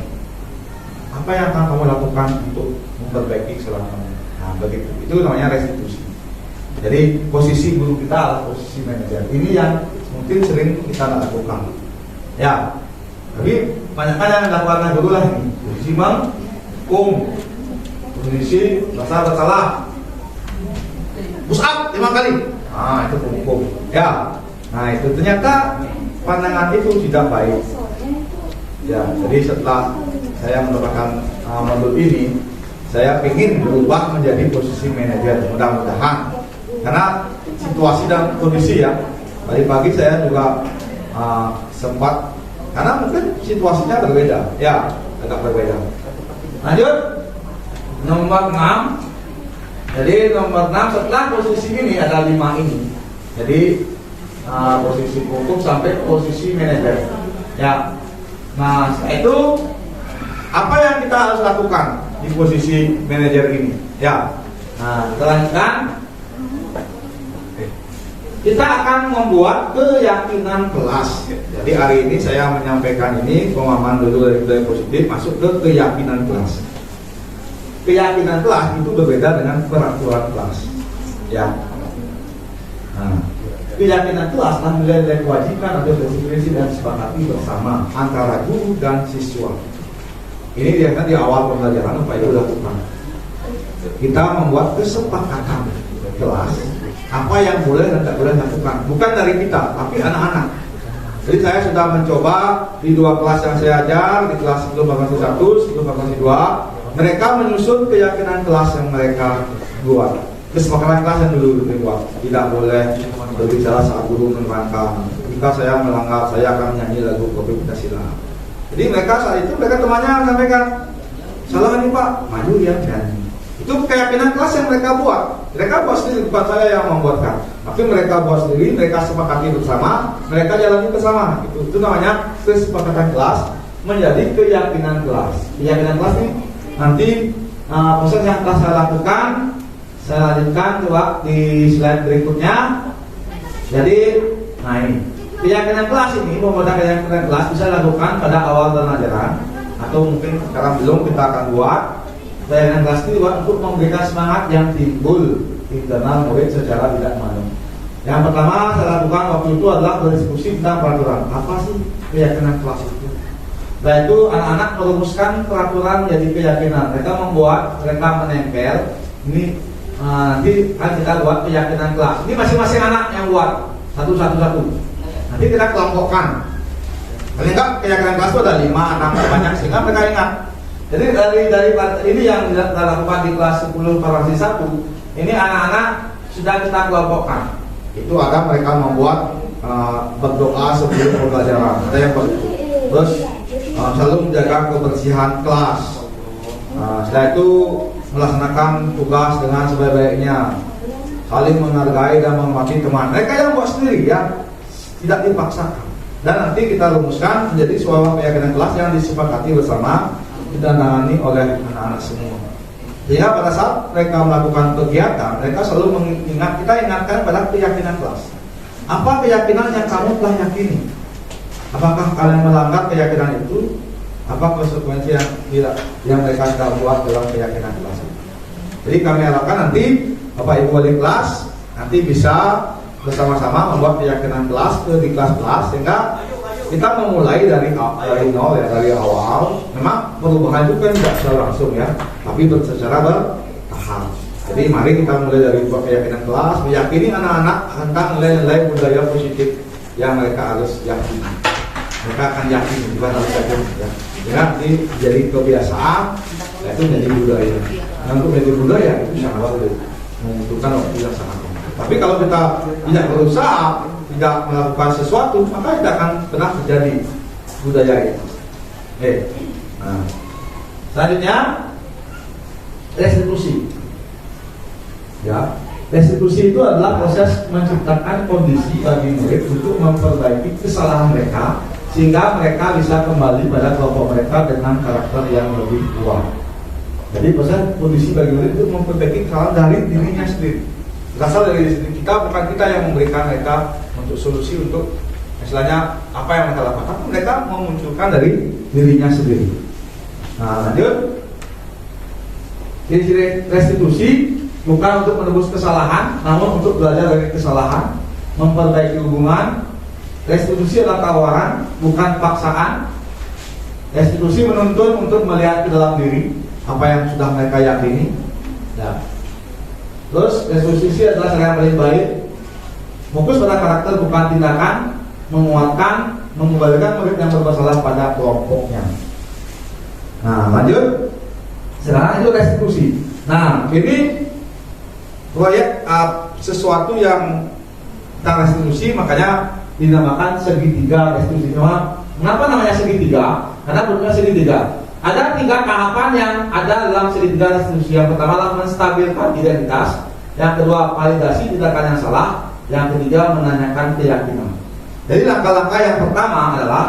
Apa yang akan kamu lakukan untuk memperbaiki kesalahan kamu? Nah, begitu. Itu namanya restitusi. Jadi posisi guru kita adalah posisi manajer. Ini yang mungkin sering kita lakukan. Ya. Tapi banyak yang dilakukan guru lah ini. Posisi menghukum, posisi merasa bersalah. Push up 5 kali. Nah, itu penghukum. Ya. Nah, itu ternyata pandangan itu tidak baik. Ya, jadi setelah saya mendapatkan modul ini, saya ingin berubah menjadi posisi manajer, mudah-mudahan. Karena situasi dan kondisi ya, tadi pagi saya juga sempat, karena mungkin situasinya berbeda, ya agak berbeda. Lanjut, nomor 6. Jadi nomor 6 setelah posisi ini ada 5 ini. Jadi posisi hukum sampai posisi manajer. Ya, nah setelah itu apa yang kita harus lakukan di posisi manajer ini? Ya, nah kita lanjutkan. Kita akan membuat keyakinan kelas. Jadi hari ini saya menyampaikan ini pemahaman dulu dari budaya positif masuk ke keyakinan kelas. Keyakinan kelas itu berbeda dengan peraturan kelas. Ya. Nah, keyakinan kelas adalah nilai-nilai kewajiban atau prinsip dan sepakati bersama antara guru dan siswa. Ini biasanya di awal pembelajaran Pak Ibu lakukan. Kita membuat kesepakatan kelas apa yang boleh dan tidak boleh dilakukan, bukan dari kita, tapi anak-anak. Jadi saya sudah mencoba di 2 kelas yang saya ajar, di kelas sebelum kelas 1, sebelum kelas 2, mereka menyusun keyakinan kelas yang mereka buat. Kesepakatan kelas yang dulu dibuat, tidak boleh berbicara saat guru menerangkan. Jika saya melanggar, saya akan menyanyi lagu Kopi Pancasila. Jadi mereka saat itu temannya sampaikan, salah nih Pak, maju ya nyanyi. Itu keyakinan kelas yang mereka buat. Mereka buat sendiri, bukan saya yang membuatkan. Tapi mereka buat sendiri, mereka sepakati bersama, mereka jalani bersama. Itu namanya kesepakatan kelas menjadi keyakinan kelas. Keyakinan kelas ini nanti proses yang telah saya lakukan, Saya lanjutkan coba di slide berikutnya. Jadi, nah ini keyakinan kelas ini, pembuatan keyakinan kelas bisa dilakukan pada awal pembelajaran atau mungkin sekarang belum kita akan buat. Keyakinan kelas ini juga untuk memberikan semangat yang timbul internal murid secara tidak malu. Yang pertama saya lakukan waktu itu adalah berdiskusi tentang peraturan. Apa sih keyakinan kelas itu? Nah itu anak-anak merumuskan peraturan jadi keyakinan. Mereka membuat, mereka menempel. Ini nanti kan kita buat keyakinan kelas. Ini masing-masing anak yang buat satu-satu. Nanti kita kelompokkan. Paling enggak keyakinan kelas itu ada 5, 6 banyak sehingga mereka ingat. Jadi dari ini yang kita lakukan di kelas 10 fraksi 1, ini anak-anak sudah kita kelompokkan. Itu ada mereka membuat berdoa sebelum pembelajaran. Ada yang terus selalu menjaga kebersihan kelas. Setelah itu melaksanakan tugas dengan sebaik-baiknya, saling menghargai dan menghormati teman. Mereka yang buat sendiri ya, tidak dipaksakan. Dan nanti kita rumuskan menjadi suatu keyakinan kelas yang disepakati bersama, ditandatangani oleh anak-anak semua. Sehingga pada saat mereka melakukan kegiatan, mereka selalu kita ingatkan pada keyakinan kelas. Apa keyakinan yang kamu telah yakini? Apakah kalian melanggar keyakinan itu? Apa konsekuensi yang mereka sudah buat dalam keyakinan kelas itu? Jadi kami harapkan nanti Bapak Ibu wali kelas nanti bisa bersama-sama membuat keyakinan kelas di kelas-kelas, sehingga kita memulai dari nol ya, dari awal. Memang perubahan itu kan tidak secara langsung ya, tapi secara bertahap. Jadi mari kita mulai dari keyakinan kelas, meyakini anak-anak tentang nilai-nilai budaya positif yang mereka harus yakini. Mereka akan yakin, bukan harus yakin ya. Nanti jadi kebiasaan, itu menjadi budaya. Dan untuk menjadi budaya itu sangat bagus, membutuhkan waktu yang sangat lama. Tapi kalau kita tidak berusaha, tidak melakukan sesuatu, maka tidak akan pernah terjadi budaya itu. Nah, selanjutnya restitusi. Ya, restitusi itu adalah proses menciptakan kondisi bagi murid untuk memperbaiki kesalahan mereka, sehingga mereka bisa kembali pada kelompok mereka dengan karakter yang lebih kuat. Jadi proses kondisi bagi murid itu memperbaiki kesalahan dari dirinya sendiri. Berasal dari diri kita, bukan kita yang memberikan mereka untuk solusi untuk misalnya apa yang mereka lakukan. Mereka memunculkan dari dirinya sendiri. Nah, lanjut. Ciri-ciri restitusi bukan untuk menebus kesalahan, namun untuk belajar dari kesalahan, memperbaiki hubungan. Restitusi adalah tawaran, bukan paksaan. Restitusi menuntun untuk melihat ke dalam diri apa yang sudah mereka yakini. Ya. Terus restitusi adalah cara yang paling baik, fokus pada karakter bukan tindakan, menguatkan, mengembalikan murid yang bermasalah pada kelompoknya. Nah, lanjut. Sekarang itu restitusi. Nah, ini proyek sesuatu yang tentang restitusi, makanya dinamakan segitiga restitusi. Mengapa namanya segitiga? Karena bentuknya segitiga. Ada 3 tahapan yang ada dalam segitiga restitusi. Yang pertama adalah menstabilkan identitas, yang kedua validasi tindakan yang salah, yang ketiga menanyakan keyakinan. Jadi langkah-langkah yang pertama adalah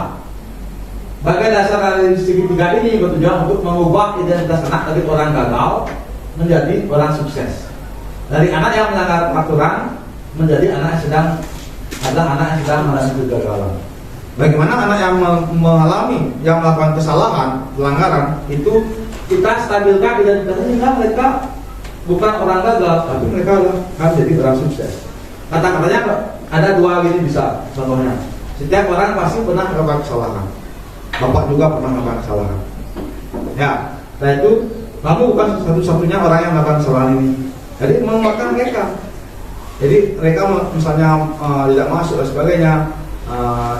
bagai dasar dari segitiga ini bertujuan untuk mengubah identitas anak dari orang gagal menjadi orang sukses. Dari anak yang melanggar peraturan menjadi anak yang sedang mengalami kegagalan. Bagaimana anak yang yang melakukan kesalahan, pelanggaran itu kita stabilkan identitasnya sehingga mereka bukan orang gagal, tapi mereka akan jadi orang sukses. Kata-katanya ada 2 gini bisa contohnya. Setiap orang pasti pernah melakukan kesalahan. Bapak juga pernah melakukan kesalahan. Ya, nah itu kamu bukan satu-satunya orang yang melakukan kesalahan ini. Jadi menguatkan mereka. Jadi mereka misalnya tidak masuk dan sebagainya.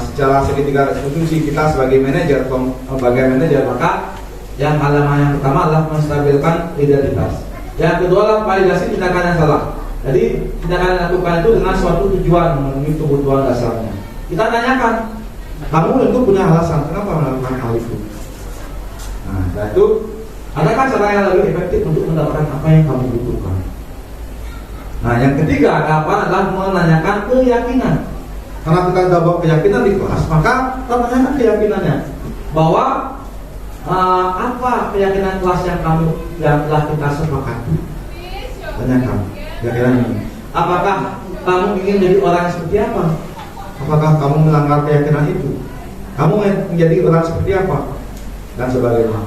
Secara segitiga restitusi kita sebagai manajer, maka yang yang pertama adalah menstabilkan identitas. Yang kedua adalah validasi tindakan yang salah. Jadi tindakan yang dilakukan itu dengan suatu tujuan memenuhi kebutuhan dasarnya. Kita tanyakan, kamu tentu punya alasan kenapa melakukan hal itu. Nah, itu adakah cara yang lebih efektif untuk mendapatkan apa yang kamu butuhkan? Nah, yang ketiga adalah menanyakan keyakinan. Karena kita sudah bawa keyakinan di kelas, maka kita tanyakan keyakinannya bahwa apa keyakinan kelas yang telah kita sepakati. tanyakan. Kira-kira ini. Apakah kamu ingin menjadi orang yang seperti apa? Apakah kamu melanggar keyakinan itu? Kamu menjadi orang seperti apa? Dan sebagainya.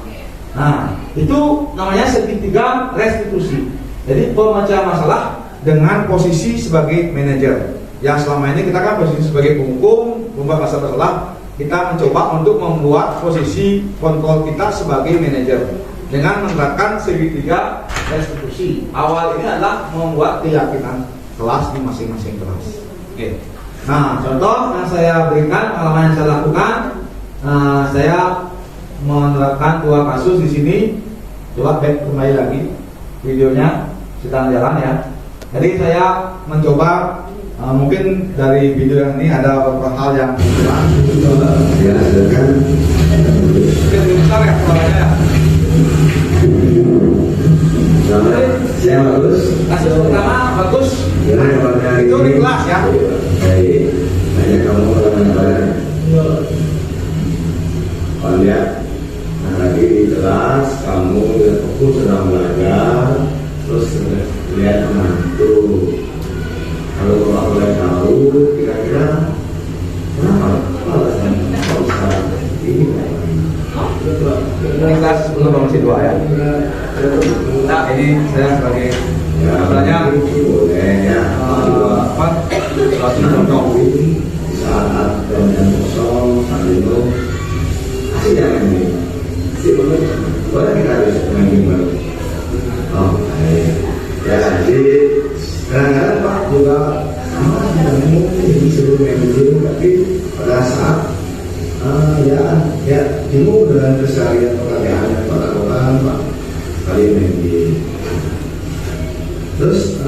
Nah, itu namanya segitiga restitusi. Jadi pemecahan masalah dengan posisi sebagai manajer. Yang selama ini kita kan posisi sebagai penghukum, membuat masalah, kita mencoba untuk membuat posisi kontrol kita sebagai manajer dengan menerapkan segitiga restitusi. Awal ini adalah membuat keyakinan kelas di masing-masing kelas. Oke. Nah, contoh yang saya berikan, pengalaman yang saya lakukan, saya menerapkan 2 kasus di sini. Coba back kembali lagi videonya, sedang jalan ya. Jadi saya mencoba mungkin dari video yang ini ada beberapa hal yang kurang. Ya, silakan. Lebih besar ya suaranya ya. Saya bagus. Kasus pertama bagus. Itu di kelas ya. Baik. Tanya kamu bagaimana? Oh lihat. Nah, lagi di kelas kamu fokus sedang belajar, terus lihat menantu. Kalau bapak boleh tahu, kira-kira kenapa alasan kau sekarang ini? Ini kelas sebelum masih 2 ya. Nah, ini saya sebagai sebenarnya boleh ya. Suatu contoh Saat yang kosong sambil asik jangan ini. Boleh kita harus main baru. Oh, baik. Ya, jadi kadang-kadang Pak juga sama dengan ini sebelum manajer, tapi pada saat ya timbul dengan keseharian pekerjaan yang Pak lakukan Pak kali manajer. Terus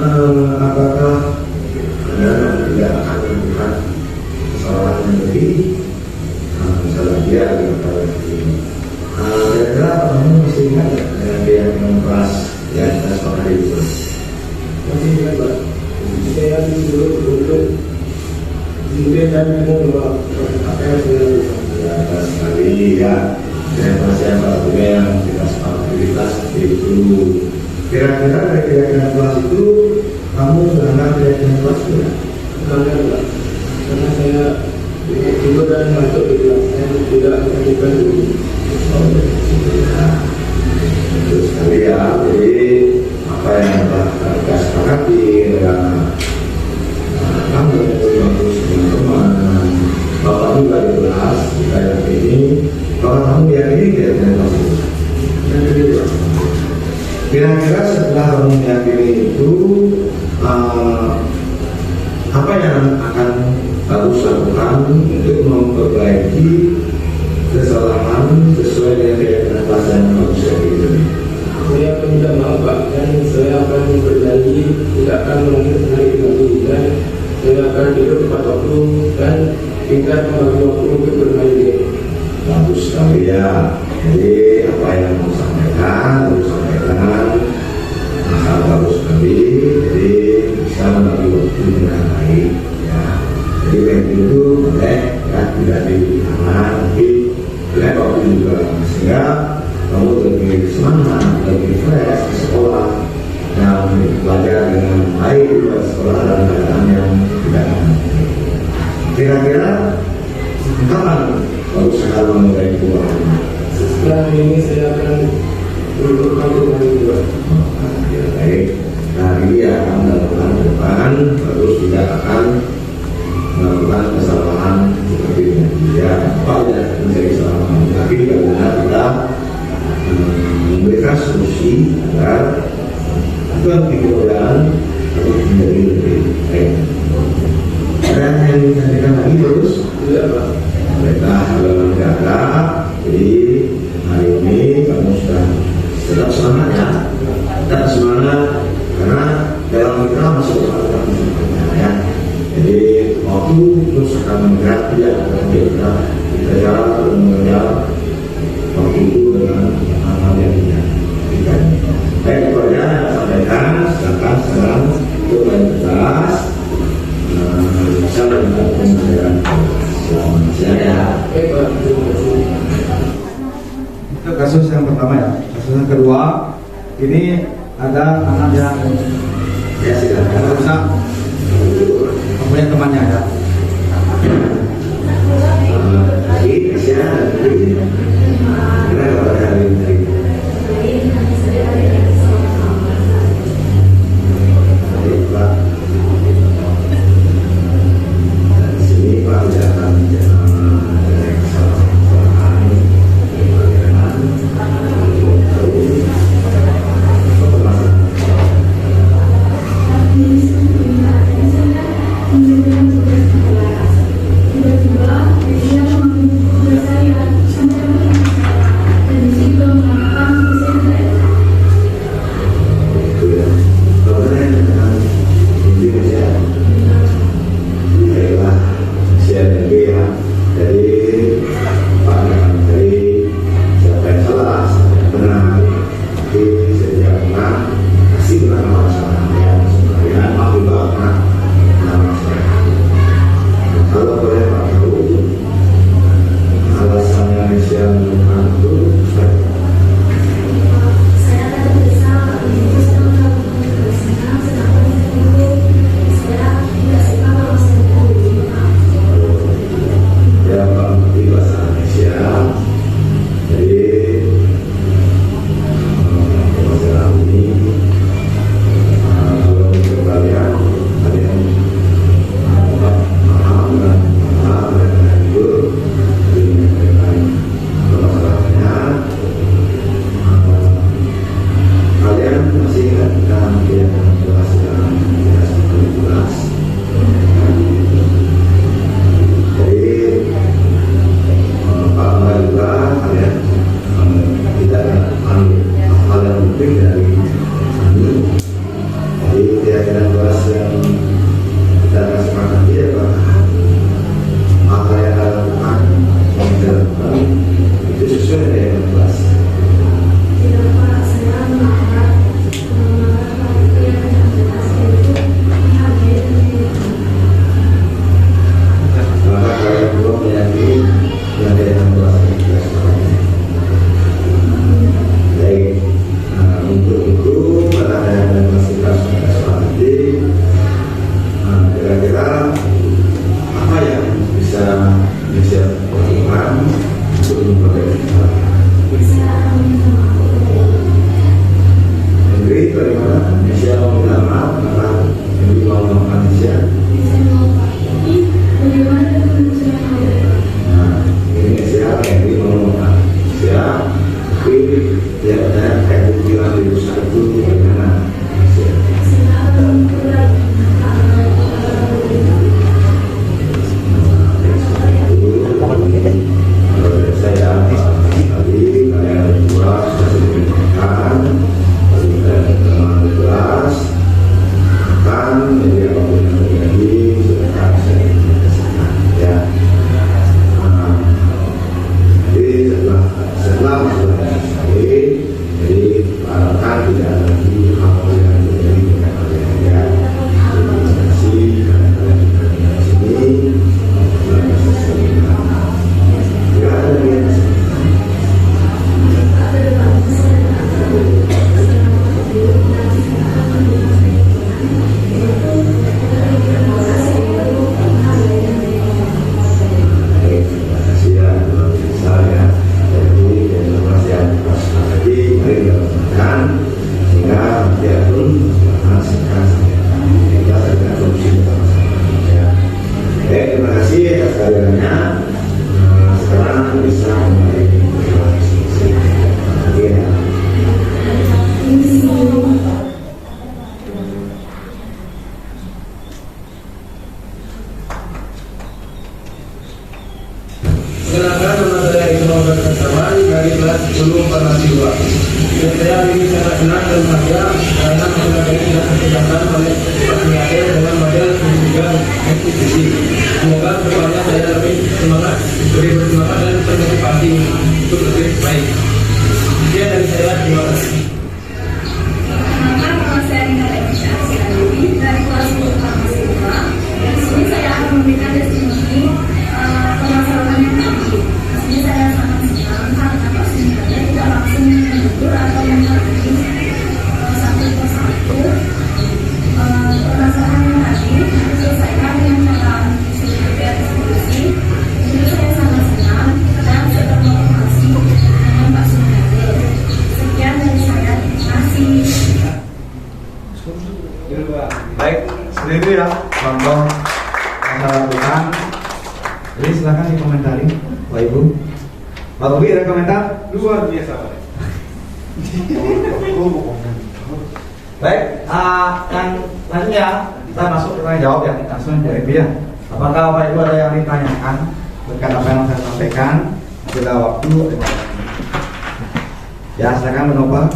apakah Anda tidak akan melakukan kesalahan yang lebih misalnya dia kira-kira kamu masih ingat dengan dia yang kelas ya kita sekolah itu Masih ingat Pak, saya disuruh untuk kemudian dan membawa apa yang sudah ya sekali ya saya masih ada juga yang kita aktivitas seperti itu. Kira-kira dari keyakinan kelas itu kamu melanggar keyakinan kelas tidak? melanggar Pak, karena saya juga dan masuk di kelas saya tidak melakukan dulu. Oh ya. Terus sekali ya, jadi apa yang telah kita sepakati dengan kamu bagus teman-teman bapak juga di kelas kita yakini kalau kamu yakini keyakinan kelas itu. Kira-kira setelah kamu meyakini itu apa yang akan harus lakukan untuk memperbaiki kesalahan sesuai dengan keyakinan kelas yang kamu yakini? Saya akan minta maaf Pak, dan saya akan berjanji tidak akan mengulangi hari lagi, dan saya akan tidur tepat waktu dan tidak membagi waktu untuk bermain game. Bagus sekali ya. Jadi apa yang mau sampaikan, sangat bagus sekali. Jadi bisa membagi waktu dengan baik. Ya. Jadi waktu itu boleh ya tidak dihalang, tapi boleh waktu juga sehingga kamu lebih semangat, lebih fresh di sekolah, yang belajar dengan baik di sekolah dalam keadaan yang tidak aman. Kira-kira kapan baru sekali memulai keuangan? Setelah ini saya akan melakukan perubahan juga. Ya, baik. Nah ini ya akan melakukan ke depan, terus tidak akan melakukan kesalahan seperti ini. Ya, apa tidak menjadi kesalahan, tapi bagaimana kita memberikan solusi agar tujuan pikiran harus menjadi lebih baik. Ada yang ditanyakan lagi terus? Tidak Pak. Mereka menjaga. Jadi hari ini kamu sudah tetap semangat ya, tetap semangat karena dalam kita masuk ke dalam ya. Jadi waktu terus akan bergerak tidak kita jalan dan mengejar waktu itu dengan hal-hal yang tidak. Baik, itu aja yang saya sampaikan. Silakan sekarang untuk lantas bisa melakukan pembelajaran. Selamat siang ya. Baik Pak, terima kasih. Itu kasus yang pertama ya. Kasus yang kedua, ini ada anak yang Ya silakan. Bisa punya temannya ya. Lagi Asia, gimana kabar hari ini? Baik Pak. Di sini Pak jangan kita lakukan. Jadi silakan dikomentari, Pak Ibu. Pak Robi ada komentar? Luar biasa Pak. Baik, yang selanjutnya kita masuk ke tanya jawab yang langsung Bu Evi ya. Apakah Bapak Ibu ada yang ditanyakan berkait apa yang saya sampaikan? Bila waktu ya silakan mencoba.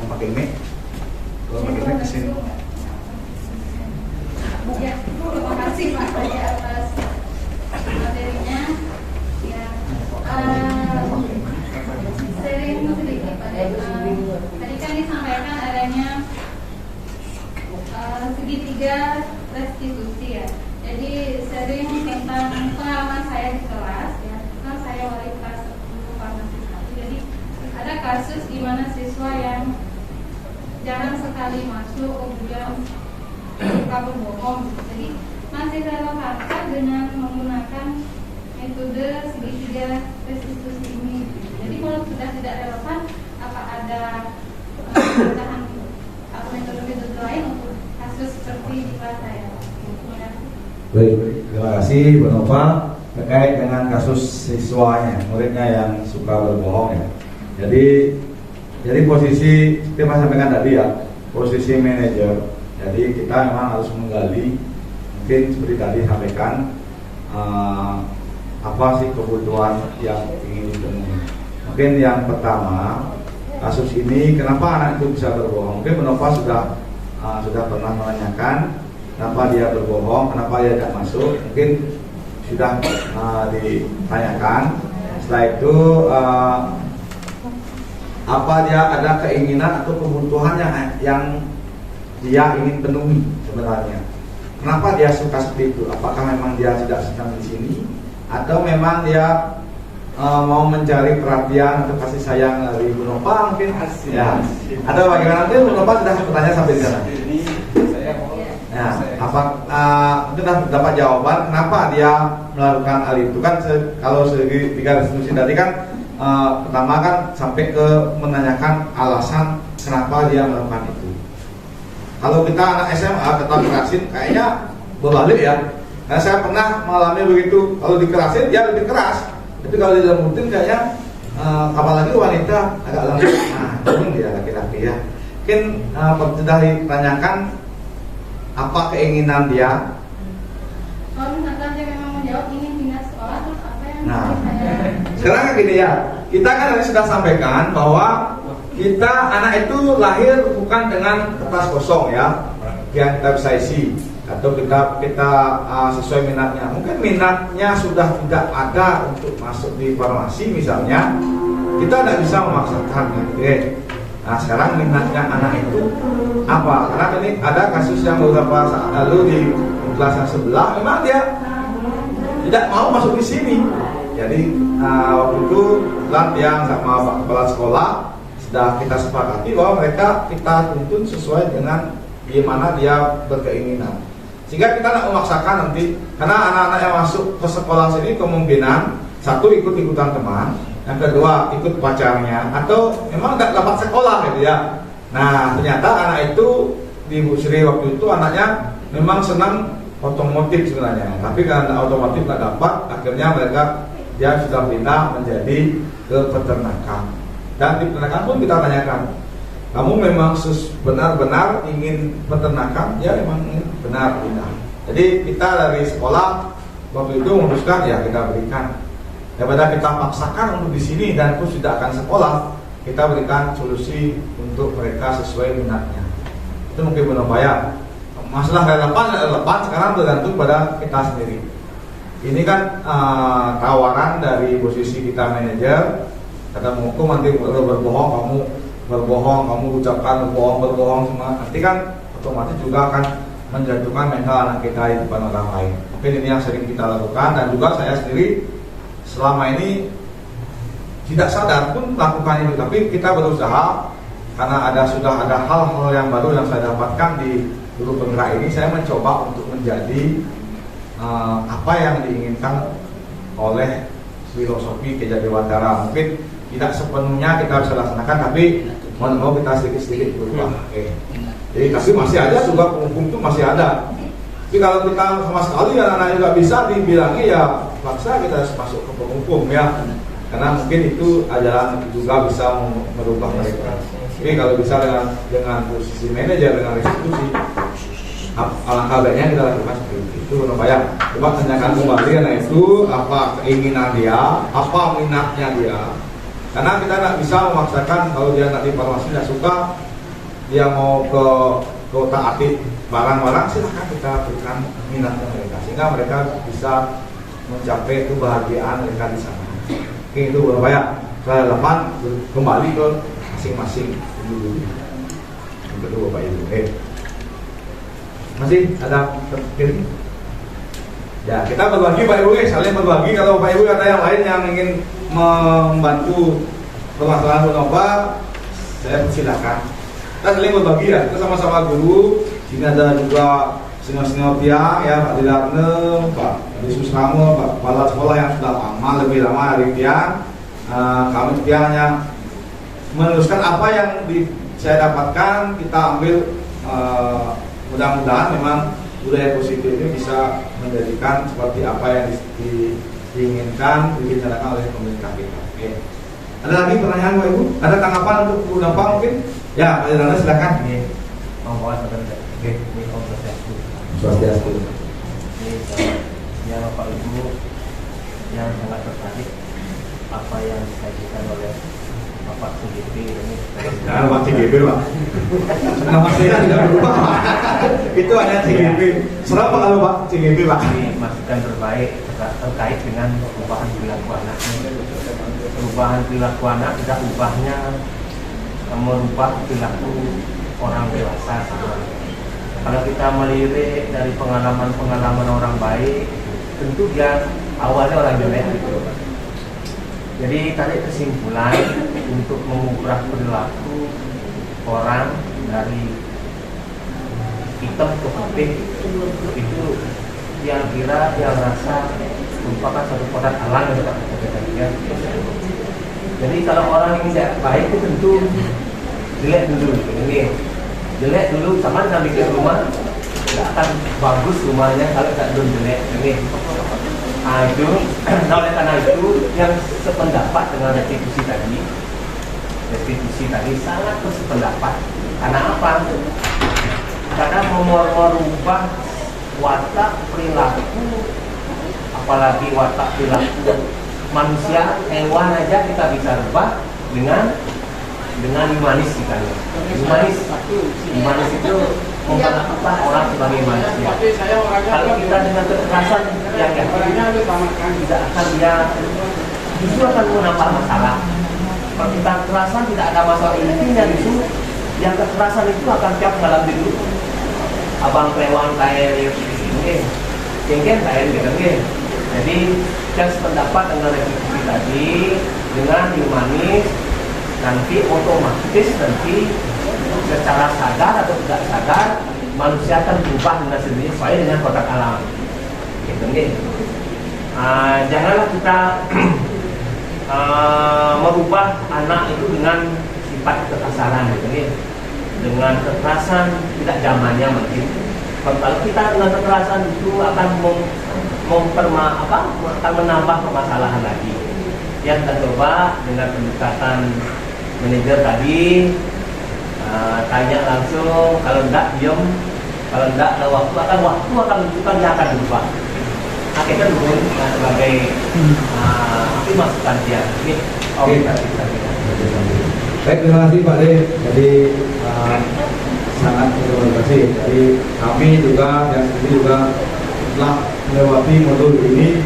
Pakai mic. Kalau pakai mic kesini. Ya, terima kasih Pak Tadi atas materinya. Ya, sering sedikit Pak. Tadi kan disampaikan adanya segitiga restitusi ya. Jadi sering tentang pengalaman saya di kelas ya. Kan saya wali kelas 10 farmasi 1. Jadi ada kasus di mana siswa yang jarang sekali masuk kemudian suka berbohong. Jadi masih relevankah dengan menggunakan metode segitiga restitusi ini? Jadi kalau sudah tidak relevan, apa ada pecahan atau metode-metode lain untuk kasus seperti di kelas saya? Baik, terima kasih Bu Nova terkait dengan kasus siswanya, muridnya yang suka berbohong ya. Jadi posisi seperti Mas sampaikan tadi ya, posisi manajer. Jadi kita memang harus menggali, mungkin seperti tadi sampaikan apa sih kebutuhan yang ingin dipenuhi. Mungkin yang pertama kasus ini kenapa anak itu bisa berbohong? Mungkin Bu Nova sudah pernah menanyakan kenapa dia berbohong, kenapa dia tidak masuk. Mungkin sudah ditanyakan. Setelah itu apa dia ada keinginan atau kebutuhan yang dia ingin penuhi sebenarnya. Kenapa dia suka seperti itu? Apakah memang dia tidak senang di sini, atau memang dia mau mencari perhatian atau kasih sayang dari Bu Nova mungkin? Ya. Ada bagaimana nanti Bu Nova sudah bertanya sampai di sana. Nah, mungkin sudah dapat jawaban kenapa dia melakukan hal itu kan? Kalau segi tiga restitusi tadi kan pertama kan sampai ke menanyakan alasan kenapa dia melakukan itu. Kalau kita anak SMA kita kerasin kayaknya berbalik ya. Nah, saya pernah mengalami begitu. Kalau dikerasin dia lebih keras. Tapi kalau dilembutin kayaknya apalagi wanita agak lembut. Nah, itu dia laki-laki ya. Mungkin sudah ditanyakan apa keinginan dia. Kalau misalkan dia memang menjawab ingin pindah sekolah, terus apa yang Sekarang gini ya, kita kan tadi sudah sampaikan bahwa kita anak itu lahir bukan dengan kertas kosong ya, yang kita bisa isi atau kita sesuai minatnya. Mungkin minatnya sudah tidak ada untuk masuk di farmasi misalnya, kita tidak bisa memaksakan. Oke. Nah sekarang minatnya anak itu apa? Karena ini ada kasus yang beberapa saat lalu di kelas yang sebelah, memang dia tidak mau masuk di sini. Jadi waktu itu latihan sama Pak Kepala Sekolah sudah kita sepakati bahwa mereka kita tuntun sesuai dengan gimana dia berkeinginan. Sehingga kita tidak memaksakan nanti, karena anak-anak yang masuk ke sekolah sini kemungkinan satu ikut-ikutan teman, yang kedua ikut pacarnya, atau memang tidak dapat sekolah gitu ya. Nah ternyata anak itu di Bu Sri waktu itu anaknya memang senang otomotif sebenarnya, tapi karena otomotif tidak dapat, akhirnya dia sudah pindah menjadi ke peternakan. Dan di peternakan pun kita tanyakan, kamu memang benar-benar ingin peternakan? Ya memang benar pindah. Jadi kita dari sekolah waktu itu memutuskan ya kita berikan, daripada kita paksakan untuk di sini dan pun tidak akan sekolah, kita berikan solusi untuk mereka sesuai minatnya. Itu mungkin benar bayar. Masalah relevan sekarang tergantung pada kita sendiri. Ini kan tawaran dari posisi kita manajer. Kata hukum nanti berbohong, kamu ucapkan berbohong semua. Nanti kan otomatis juga akan menjatuhkan mental anak kita di depan orang lain. Mungkin ini yang sering kita lakukan, dan juga saya sendiri selama ini tidak sadar pun melakukan itu. Tapi kita berusaha, karena sudah ada hal-hal yang baru yang saya dapatkan di guru penggerak ini. Saya mencoba untuk menjadi apa yang diinginkan oleh filosofi Kejadiwantara. Mungkin tidak sepenuhnya kita bisa laksanakan, tapi mau kita sedikit-sedikit berubah. Jadi tapi masih ada juga hukum itu masih ada. Tapi kalau kita sama sekali anak-anak nggak bisa dibilangi ya paksa kita harus masuk ke penghukum ya. Karena mungkin itu ajaran juga bisa merubah mereka. Tapi kalau bisa dengan posisi manajer, dengan restitusi, alangkah baiknya kita lakukan seperti itu. Bayang, coba tanyakan kembali anak itu apa keinginan dia, apa minatnya dia. Karena kita nggak bisa memaksakan kalau dia nanti farmasi nggak suka, dia mau ke kota atik barang-barang, silahkan kita berikan minatnya mereka sehingga mereka bisa mencapai kebahagiaan mereka di sana. Oke, itu berbahaya. Saya lepas kembali ke masing-masing dulu. Yang kedua Bapak Ibu. Masih ada terkini? Ya, kita berbagi Pak Ibu, saling berbagi. Kalau Pak Ibu ada yang lain yang ingin membantu permasalahan Nova, saya persilakan. Kita saling berbagi ya, kita sama-sama guru. Sini ada juga senior-senior dia, ya Pak Dilarne, Pak Yesus Ramo, Pak Kepala Sekolah yang sudah lama, lebih lama dari dia. Kami dia hanya meneruskan apa yang saya dapatkan, kita ambil. Mudah-mudahan memang budaya positif ini bisa menjadikan seperti apa yang diinginkan, direncanakan oleh pemerintah kita. Oke. Ada lagi pertanyaan Pak Ibu? Ada tanggapan untuk Bu Nova mungkin? Ya, Pak Dirana silakan. Ini mohon sebentar. Oke, ini Om Swastiastu. Ini yang Bapak Ibu yang sangat tertarik apa yang disajikan oleh Bapak CGP ini. Nah, Pak CGP Pak. Nama saya tidak berubah. Itu hanya CGP. Serap kalau Pak CGP Pak. Ini masukan terbaik terkait dengan perubahan perilaku anak. Perubahan perilaku anak tidak ubahnya merubah perilaku orang dewasa. Kalau kita melirik dari pengalaman-pengalaman orang baik, tentu dia awalnya orang jelek gitu. Jadi tarik kesimpulan untuk mengubah perilaku orang dari hitam ke putih itu yang kira yang rasa merupakan satu produk alam yang dapat kita lihat. Jadi kalau orang yang tidak baik itu tentu jelek dulu. Ini jelek dulu sama dengan bikin rumah, tidak akan bagus rumahnya kalau tidak dulu jelek. Ini itu, oleh karena itu yang sependapat dengan restitusi tadi sangat bersependapat. Karena apa? Karena merubah watak perilaku, apalagi watak perilaku manusia, hewan aja kita bisa rubah dengan humanis kita. Humanis itu memperlakukan orang sebagai manusia. Kalau kita dengan kekerasan yang tidak akan dia justru akan menambah masalah. Kalau kita kekerasan tidak ada masalah intinya justru yang kekerasan itu akan tiap malam dulu. Abang prewan kayak ini, jengkel kayak gitu. Jadi yang sependapat dengan restitusi tadi dengan humanis, nanti otomatis nanti secara sadar atau tidak sadar manusia akan berubah dengan sendiri sesuai dengan kotak alam. Gitu nih. Janganlah kita merubah anak itu dengan sifat kekasaran gitu nih. Dengan kekerasan tidak zamannya mungkin. Kalau kita dengan kekerasan itu akan akan menambah permasalahan lagi. Yang kita coba dengan pendekatan manajer tadi, tanya langsung, kalau enggak diam, kalau enggak ada waktu akan menunjukkan dia akan berubah. Akhirnya dulu sebagai masukan dia. Ini Baik, terima kasih Pak De. Jadi sangat terima kasih. Jadi kami juga dan ini juga telah melewati modul ini.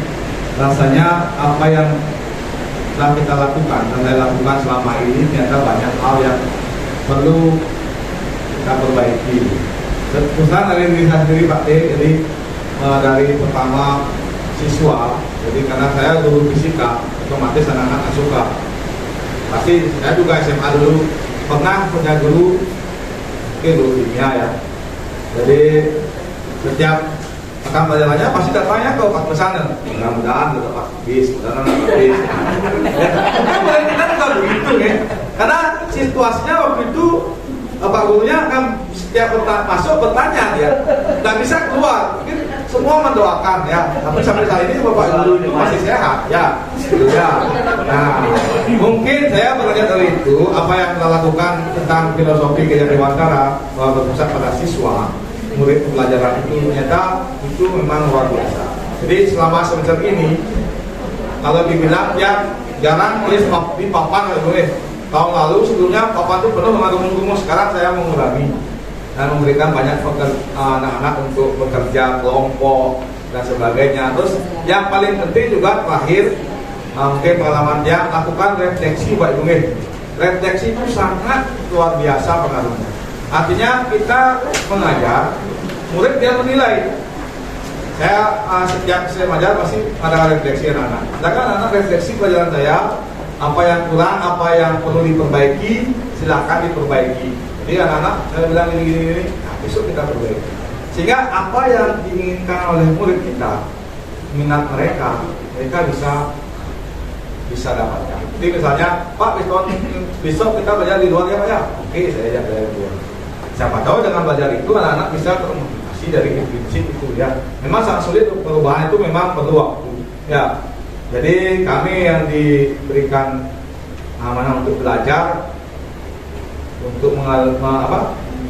Rasanya apa yang telah kita lakukan dan saya lakukan selama ini ternyata banyak hal yang perlu kita perbaiki. Pesan dari diri saya sendiri Pak De. Jadi dari pertama siswa. Jadi karena saya guru fisika, otomatis anak-anak suka. Pasti saya juga SMA dulu pernah punya guru kimia ya. Jadi setiap akan pelajarannya pasti datangnya ke Pak Pesana. Mudah-mudahan tetap Pak bis, mudah-mudahan Pak bis. Kita juga begitu ya. Karena situasinya waktu itu Pak gurunya akan setiap masuk bertanya dia, nggak bisa keluar. Mungkin semua mendoakan ya. Tapi sampai saat ini Bapak Guru itu masih sehat ya. Ya. Nah, mungkin saya belajar dari itu apa yang kita lakukan tentang filosofi Gajah Dewantara bahwa berpusat pada siswa, murid pembelajaran itu ternyata itu memang luar biasa. Jadi selama semester ini kalau dibilang ya jarang tulis di papan gitu. Tahun lalu sebelumnya papan itu penuh dengan rumus-rumus. Sekarang saya mengurangi dan memberikan banyak anak-anak untuk bekerja kelompok dan sebagainya. Terus yang paling penting juga terakhir mungkin pengalaman dia lakukan refleksi Pak Ibu. Refleksi itu sangat luar biasa pengaruhnya. Artinya kita mengajar murid dia menilai. Saya setiap saya mengajar masih ada refleksi anak-anak. Sedangkan anak refleksi pelajaran saya, apa yang kurang, apa yang perlu diperbaiki, silakan diperbaiki. Jadi anak-anak saya bilang ini, nah besok kita perbaiki. Sehingga apa yang diinginkan oleh murid kita, minat mereka bisa dapatkan. Jadi misalnya, Pak besok kita belajar di luar ya Pak ya? Oke, saya ajak belajar di luar. Siapa tahu dengan belajar itu anak-anak bisa termotivasi dari prinsip itu ya. Memang sangat sulit, perubahan itu memang perlu waktu. Ya. Jadi kami yang diberikan amanah untuk belajar, untuk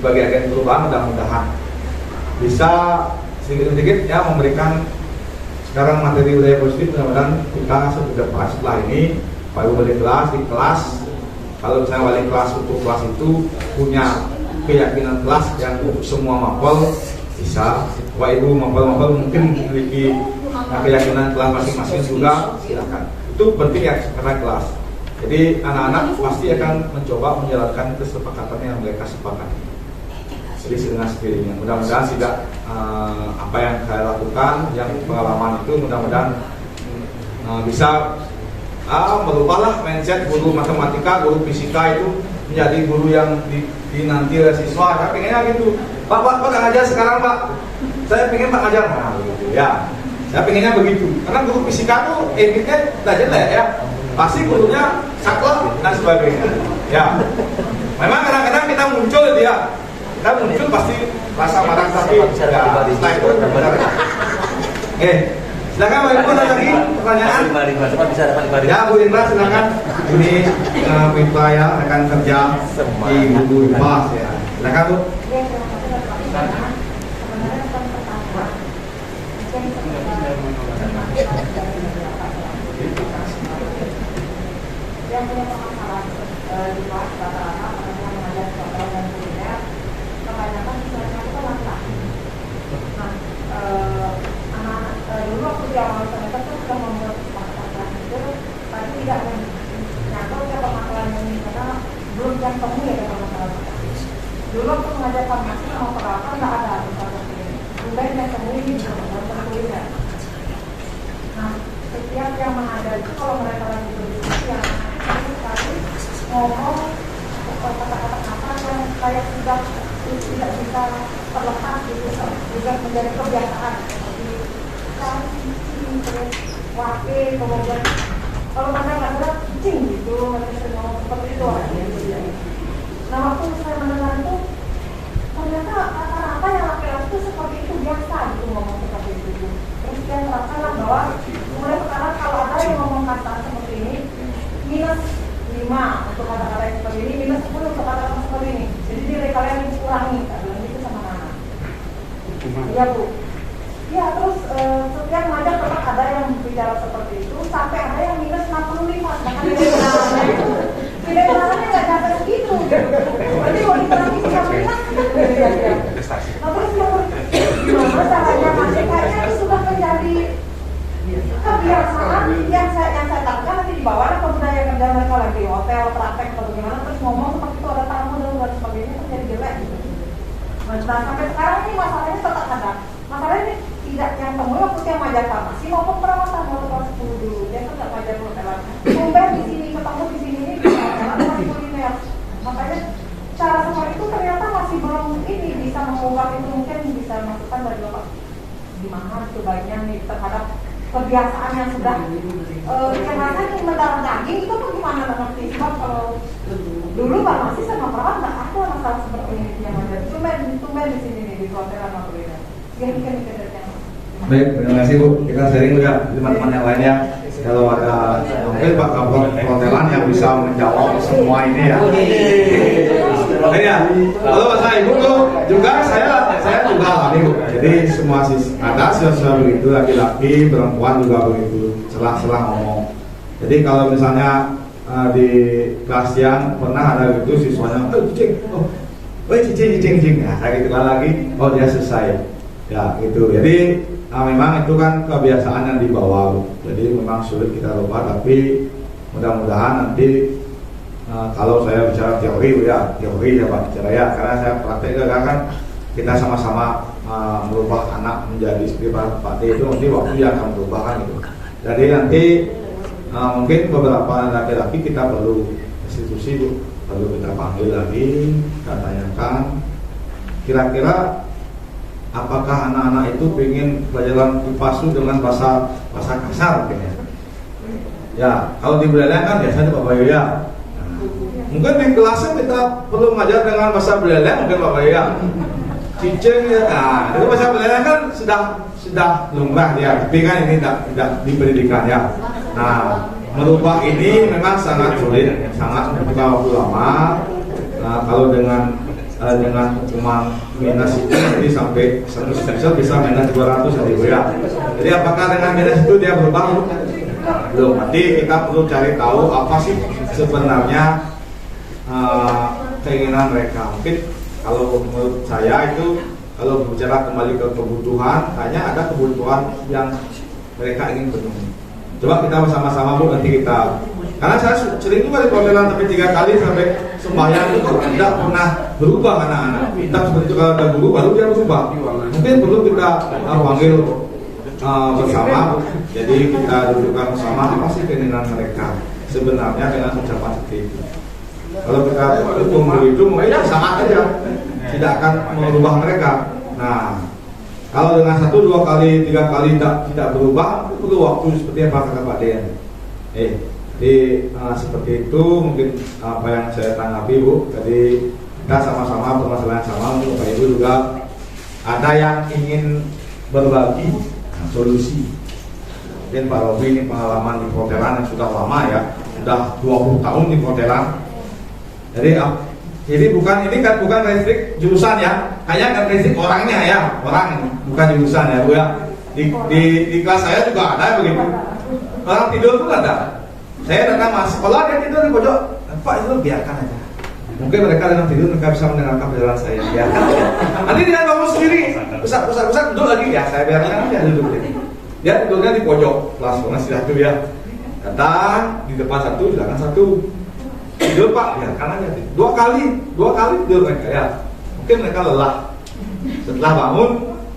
bagi agen perubahan, mudah-mudahan bisa sedikit-sedikit ya memberikan sekarang materi budaya positif. Mudah-mudahan kita depan setelah ini Pak Ibu wali kelas di kelas, kalau misalnya wali kelas untuk kelas itu punya keyakinan kelas yang untuk semua mapel bisa. Pak Ibu mapel-mapel mungkin memiliki keyakinan kelas masing-masing juga, silakan. Itu penting ya karena kelas. Jadi anak-anak pasti akan mencoba menjalankan kesepakatan yang mereka sepakati. Jadi dengan sendirinya. Mudah-mudahan tidak apa yang saya lakukan, yang pengalaman itu mudah-mudahan bisa merubahlah mindset guru matematika, guru fisika itu menjadi guru yang dinanti oleh siswa. Saya pengennya gitu. Pak ngajar sekarang Pak. Saya pengen Pak ngajar gitu ya. Saya pengennya begitu. Karena guru fisika tuh etiknya tidak jelek ya. Pasti gurunya saklek dan sebagainya. Ya. Memang kadang-kadang kita muncul dia. Kita muncul pasti rasa marah tapi ya, setelah itu benar. Oke. Silakan Pak Ibu ada lagi pertanyaan. Ya Bu Indra silakan. Ini Pak ya akan kerja di Guru Pas ya. Silakan Bu. Yang punya permasalahan di kelas rata-rata karena mengajar sosial dan kuliner kebanyakan siswanya itu laki-laki. Nah, anak-anak dulu waktu di awal semester itu sudah membuat kesepakatan itu, tapi tidak menyangka ke permasalahan ini karena belum yang temu ya dengan masalah. Dulu waktu mengajar farmasi sama perawatan nggak ada masalah seperti ini. Kemudian yang temu ini dalam kuliner. Nah, setiap yang mengajar itu kalau mereka lagi berdiskusi yang sekali ngomong kata-kata apa yang saya tidak bisa terlepas gitu, juga menjadi kebiasaan seperti terus wakil kemudian kalau mereka nggak ada cing gitu mereka sering ngomong seperti itu aja. Nah waktu saya mendengar itu ternyata rata-rata yang laki-laki itu seperti itu biasa gitu ngomong seperti itu. Terus dia merasakan bahwa mulai sekarang kalau ada yang ngomong kata seperti ini minus 5 untuk kata-kata yang seperti ini, minus 10 untuk kata-kata seperti ini. Jadi diri kalian dikurangi, tak bilang gitu sama anak. Iya Bu. Ya terus setiap ngajar tetap ada yang bicara seperti itu, sampai ada yang minus 65. Bahkan tidak caranya nggak sampai segitu. Berarti kalau dikurangi 35, nah terus gimana caranya masih kayaknya itu sudah menjadi kebiasaan yang saya takutkan nanti dibawa ke budaya kerja mereka lagi hotel, praktek atau gimana terus ngomong seperti itu ada tamu dan sebagainya itu jadi jelek gitu. Nah sampai sekarang ini masalahnya tetap ada. Masalahnya ini tidak yang temui waktu yang ngajar farmasi maupun perawatan waktu kelas 10 dulu dia kan nggak ngajar hotelan. Kemudian di sini ketemu di sini ini masih kuliner. Makanya cara seperti itu ternyata masih belum ini bisa mengungkap itu mungkin bisa masukkan dari Bapak gimana sebaiknya nih terhadap kebiasaan yang sudah kemasan yang mendarah daging itu tuh gimana nanti? Sebab kalau dulu Pak masih sama perawat nggak ada masalah seperti ini yang ada. Tumben di sini nih di hotel sama Brina. Gini. Baik, terima kasih Bu. Kita sharing juga teman-teman yang lainnya. Kalau ada mungkin Pak Kapol Perhotelan yang bisa menjawab semua ini ya. Oke ya. Kalau Mas Ibu tuh juga saya juga alami Bu. Jadi semua ada siswa begitu, laki-laki, perempuan juga begitu, selang-selang ngomong. Jadi kalau misalnya di kelas yang pernah ada gitu siswanya, cicing, ya saya gitu lagi, dia selesai, ya gitu. Jadi memang itu kan kebiasaan yang dibawa, jadi memang sulit kita lupa. Tapi mudah-mudahan nanti kalau saya bicara teori ya Pak bicara ya, karena saya praktek kan kita sama-sama merubah anak menjadi seperti Pak D itu nanti waktu yang akan berubah kan gitu. Jadi nanti mungkin beberapa laki-laki kita perlu institusi Bu, perlu kita panggil lagi, kita tanyakan kira-kira apakah anak-anak itu ingin pelajaran IPASU dengan bahasa kasar mungkin ya. Ya, kalau di Belanda kan biasanya Pak Bayu ya. Mungkin di kelasnya kita perlu mengajar dengan bahasa Belanda mungkin Pak Bayu ya. Cicing ya. Nah, itu bahasa Belanda kan sudah lumrah ya, tapi kan ini tidak di pendidikan ya. Nah, merubah ini memang sangat sulit, sangat membutuhkan waktu lama. Nah, kalau dengan hukuman minus itu jadi sampai satu semester bisa minus 200 ya. Jadi apakah dengan minus itu dia berubah? Belum. Nanti kita perlu cari tahu apa sih sebenarnya keinginan mereka. Mungkin kalau menurut saya itu kalau bicara kembali ke kebutuhan, hanya ada kebutuhan yang mereka ingin penuhi. Coba kita bersama-sama Bu, nanti kita, karena saya sering juga di perhotelan sampai 3 kali sampai sembahyang itu tidak pernah berubah anak-anak. Kita seperti itu kalau ada guru baru dia berubah. Mungkin perlu kita panggil bersama, jadi kita dudukkan bersama apa sih keinginan mereka sebenarnya dengan ucapan seperti itu. Kalau kita hukum itu mungkin sama aja, tidak akan merubah mereka. Nah, kalau dengan 1, 2 kali, 3 kali tidak berubah, perlu waktu seperti apa kata Pak Dean. Jadi seperti itu mungkin apa yang saya tanggapi Bu. Jadi kita sama-sama permasalahan sama, Bapak Ibu juga ada yang ingin berbagi solusi. Mungkin Pak Robi ini pengalaman di perhotelan yang sudah lama ya, sudah 20 tahun di perhotelan. Jadi bukan listrik jurusan ya, hanya kan listrik orangnya ya, orang bukan jurusan ya Bu ya. Di kelas saya juga ada begitu. Orang tidur pun ada. Saya datang masuk sekolah dia tidur di pojok. Pak itu biarkan aja. Mungkin mereka dengan tidur mereka bisa mendengarkan pelajaran saya. Biarkan aja. Nanti dia bangun sendiri, pusat duduk lagi ya. Saya biarkan aja duduk. Dia tidurnya di pojok kelas masih satu ya. Datang di depan satu, di belakang satu. Tidur Pak, biarkan aja. 2 kali tidur mereka ya. Mungkin mereka lelah. Setelah bangun,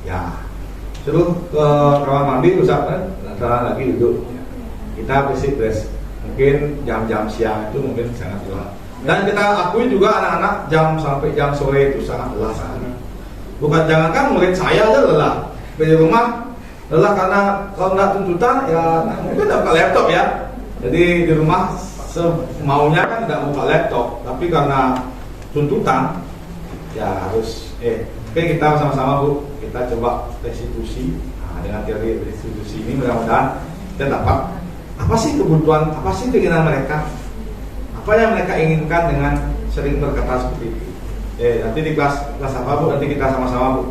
ya suruh ke kamar mandi, usapkan, antara lagi duduk. Kita bersih-bersih. Mungkin jam-jam siang itu mungkin sangat lelah. Dan kita akui juga anak-anak sampai jam sore itu sangat lelah sekali. Bukan jangankan murid saya aja lelah. Di rumah lelah karena kalau nggak tuntutan ya mungkin nggak buka laptop ya. Jadi di rumah semaunya kan tidak buka laptop, tapi karena tuntutan ya harus oke kita sama-sama Bu, kita coba restitusi. Nah, dengan teori restitusi ini mudah-mudahan kita dapat apa sih kebutuhan, apa sih keinginan mereka, apa yang mereka inginkan dengan sering berkata seperti itu. Nanti di kelas apa Bu, nanti kita sama-sama Bu.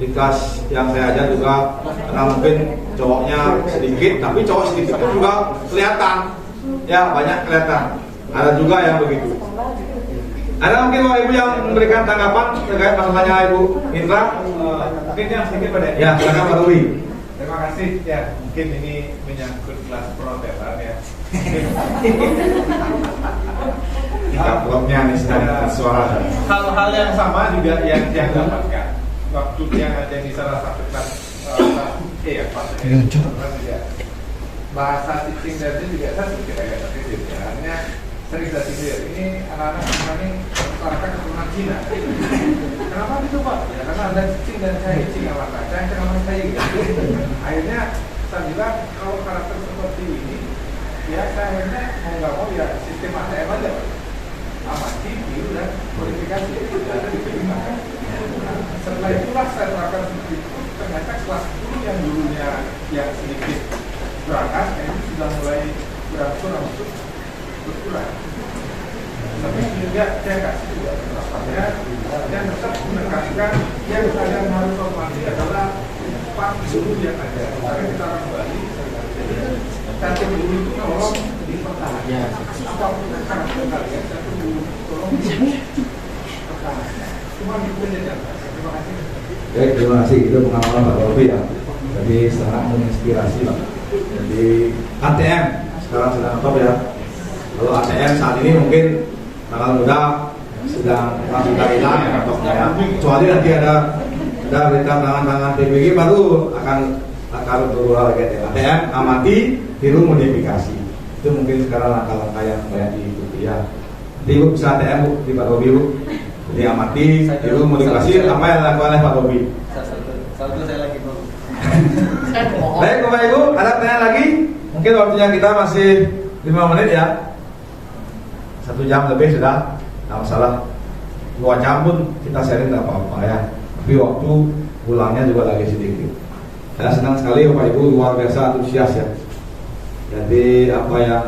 Di kelas yang saya ajar juga karena mungkin cowoknya sedikit, tapi cowok sedikit itu juga kelihatan. Ya banyak kelihatan. Ada juga yang begitu. Ada mungkin Bapak Ibu yang memberikan tanggapan terkait masalahnya Ibu Indra? Mungkin yang sedikit pada ya, silakan Pak Rui. Terima kasih ya. Mungkin ini menyangkut kelas perhotelan ya. Kaploknya nih sedang suara. Hal-hal yang sama juga yang saya dapatkan waktu yang ada di salah satu kelas juga bahasa teaching dan itu juga saya sedikit agak terkejut ya. Artinya sering saya pikir ini anak-anak ini masyarakat keturunan Cina. Kenapa gitu Pak? Ya karena ada teaching dan saya teaching sama saya sama saya gitu. Akhirnya saya bilang kalau karakter seperti ini ya kayaknya mau nggak mau ya sistem ATM aja, amati, view dan verifikasi itu ada diterima. Setelah itulah saya terapkan seperti itu, ternyata kelas 10 yang dulunya yang sedikit berangkat ini sudah mulai berangsur-angsur berkurang. Tapi juga saya kasih juga penerapannya dan tetap menekankan yang kalian harus hormati adalah Pak Guru yang ada. Karena kita orang Bali, jadi satu guru itu tolong dipertahankan. Apapun karakter kalian, satu guru tolong dipertahankan. Cuma itu saja. Terima kasih. Baik, terima kasih. Itu pengalaman Pak Robi ya. Jadi sangat menginspirasi Pak. Jadi ATM sekarang sedang top ya. Kalau ATM saat ini mungkin tanggal muda sedang hilang ya kantongnya ya. Kecuali nanti ada berita tangan PBG baru akan berulang lagi ya. ATM amati, tiru modifikasi. Itu mungkin sekarang langkah-langkah yang banyak diikuti ya. Nanti Bu bisa ATM Bu di Pak Robi Bu. Jadi amati, tiru modifikasi apa yang dilakukan oleh Pak Robi. Satu saya lagi Bu. Baik Bapak Ibu, ada pertanyaan lagi? Mungkin waktunya kita masih 5 menit ya. 1 jam lebih sudah, tidak masalah. 2 jam pun kita sharing tidak apa-apa ya. Tapi waktu pulangnya juga lagi sedikit. Saya senang sekali Bapak Ibu, luar biasa antusias ya. Jadi apa yang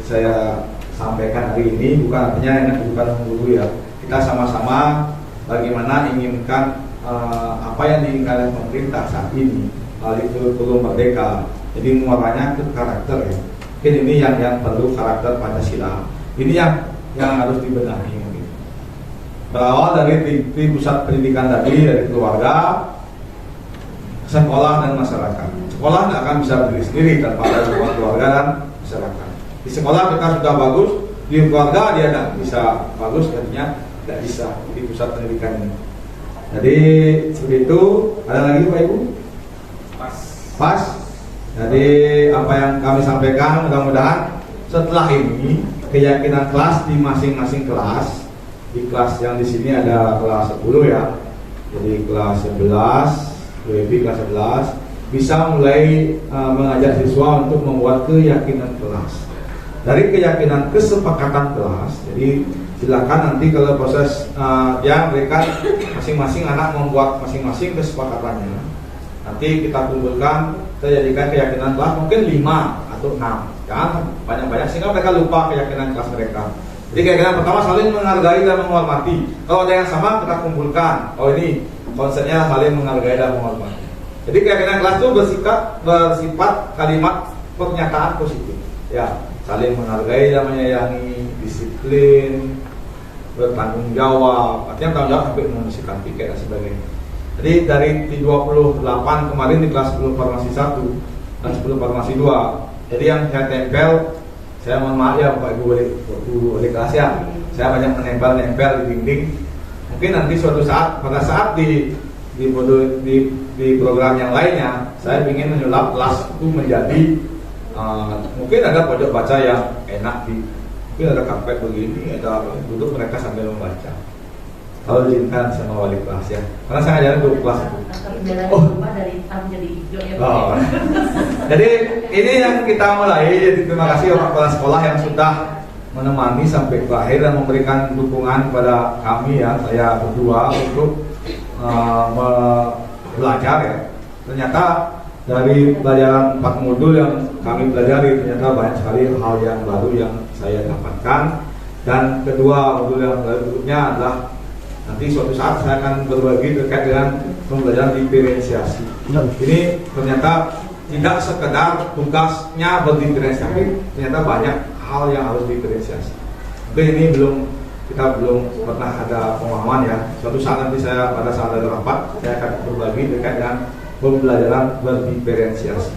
saya sampaikan hari ini bukan artinya enak bukan dulu ya. Kita sama-sama bagaimana inginkan apa yang diinginkan oleh pemerintah saat ini, kurikulum merdeka. Jadi muaranya ke karakter ya. Mungkin ini yang perlu karakter Pancasila. Ini yang harus dibenahi. Mungkin. Berawal dari pusat pendidikan tadi, dari keluarga, sekolah dan masyarakat. Sekolah tidak akan bisa berdiri sendiri tanpa ada dukungan keluarga dan masyarakat. Di sekolah kita sudah bagus, di keluarga dia tidak bisa bagus, artinya tidak bisa di pusat pendidikan ini. Jadi seperti itu. Ada lagi Pak Ibu? Pas. Jadi apa yang kami sampaikan mudah-mudahan setelah ini keyakinan kelas di masing-masing kelas, di kelas yang di sini ada kelas 10 ya, jadi kelas 11, WB kelas 11 bisa mulai mengajak siswa untuk membuat keyakinan kelas. Dari keyakinan kesepakatan kelas, jadi silakan nanti kalau proses yang mereka masing-masing anak membuat masing-masing kesepakatannya. Nanti kita kumpulkan, kita jadikan keyakinan kelas mungkin 5 atau 6, jangan banyak-banyak sehingga mereka lupa keyakinan kelas mereka. Jadi keyakinan pertama saling menghargai dan menghormati. Kalau ada yang sama kita kumpulkan. Oh ini konsepnya saling menghargai dan menghormati. Jadi keyakinan kelas itu bersifat kalimat pernyataan positif. Ya, saling menghargai dan menyayangi, disiplin, bertanggung jawab. Artinya tanggung jawab sampai mengisikan tiket dan sebagainya. Jadi dari 28 kemarin di kelas 10 farmasi 1 dan 10 farmasi 2. Jadi yang saya tempel, saya mohon maaf ya Bapak Ibu wali kelas ya, saya banyak menempel-nempel di dinding. Mungkin nanti suatu saat pada saat di program yang lainnya, saya ingin menyulap kelas itu menjadi mungkin ada pojok baca yang enak mungkin ada karpet begini, ada duduk mereka sambil membaca. Kalau diizinkan sama wali kelas ya, karena saya ngajarin untuk kelas itu. Dari hitam jadi hijau ya. Jadi ini yang kita mulai. Jadi terima kasih Bapak Kepala Sekolah yang sudah menemani sampai ke akhir dan memberikan dukungan kepada kami ya, saya berdua untuk belajar ya. Ternyata dari pelajaran 4 modul yang kami pelajari ternyata banyak sekali hal yang baru yang saya dapatkan. Dan kedua modul yang berikutnya adalah nanti suatu saat saya akan berbagi terkait dengan pembelajaran diferensiasi. Ini ternyata tidak sekedar tugasnya berdiferensiasi, ternyata banyak hal yang harus diferensiasi. Mungkin ini kita belum pernah ada pemahaman ya. Suatu saat nanti saya pada saat ada rapat saya akan berbagi terkait dengan pembelajaran berdiferensiasi.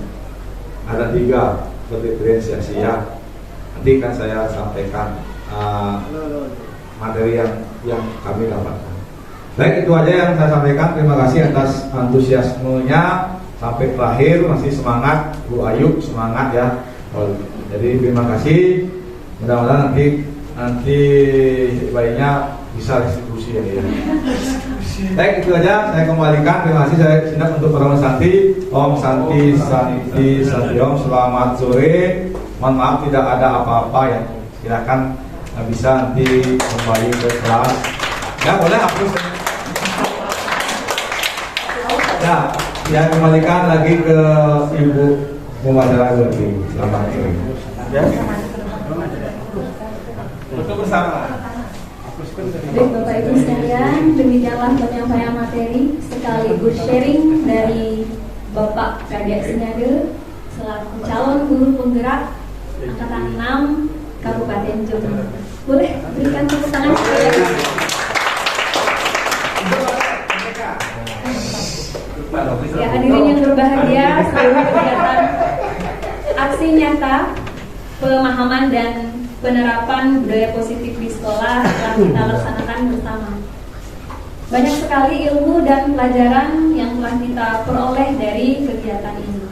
Ada 3 berdiferensiasi ya. Nanti kan saya sampaikan materi yang kami dapatkan. Baik, itu aja yang saya sampaikan. Terima kasih atas antusiasmenya sampai terakhir. Masih semangat Bu Ayu, semangat ya. Jadi terima kasih. Mudah-mudahan nanti bayinya bisa restitusi ya. Baik, itu aja saya kembalikan. Terima kasih. Saya siap untuk Om Santi. Om Santi, Santi, Santi Om. Selamat sore. Mohon maaf tidak ada apa-apa ya. Silakan bisa nanti kembali ke kelas. Ya boleh hapus. Ya kembalikan lagi ke Ibu pembicara lagi. Selamat sore. Ya. Untuk bersama. Baik Bapak Ibu sekalian, demikianlah penyampaian materi sekaligus sharing dari Bapak Kadek Senyade selaku calon guru penggerak Angkatan 6 Kabupaten Jember. Boleh berikan tepuk tangan kepada ya hadirin yang berbahagia, seluruh kegiatan aksi nyata pemahaman dan penerapan budaya positif di sekolah telah kita laksanakan bersama. Banyak sekali ilmu dan pelajaran yang telah kita peroleh dari kegiatan ini.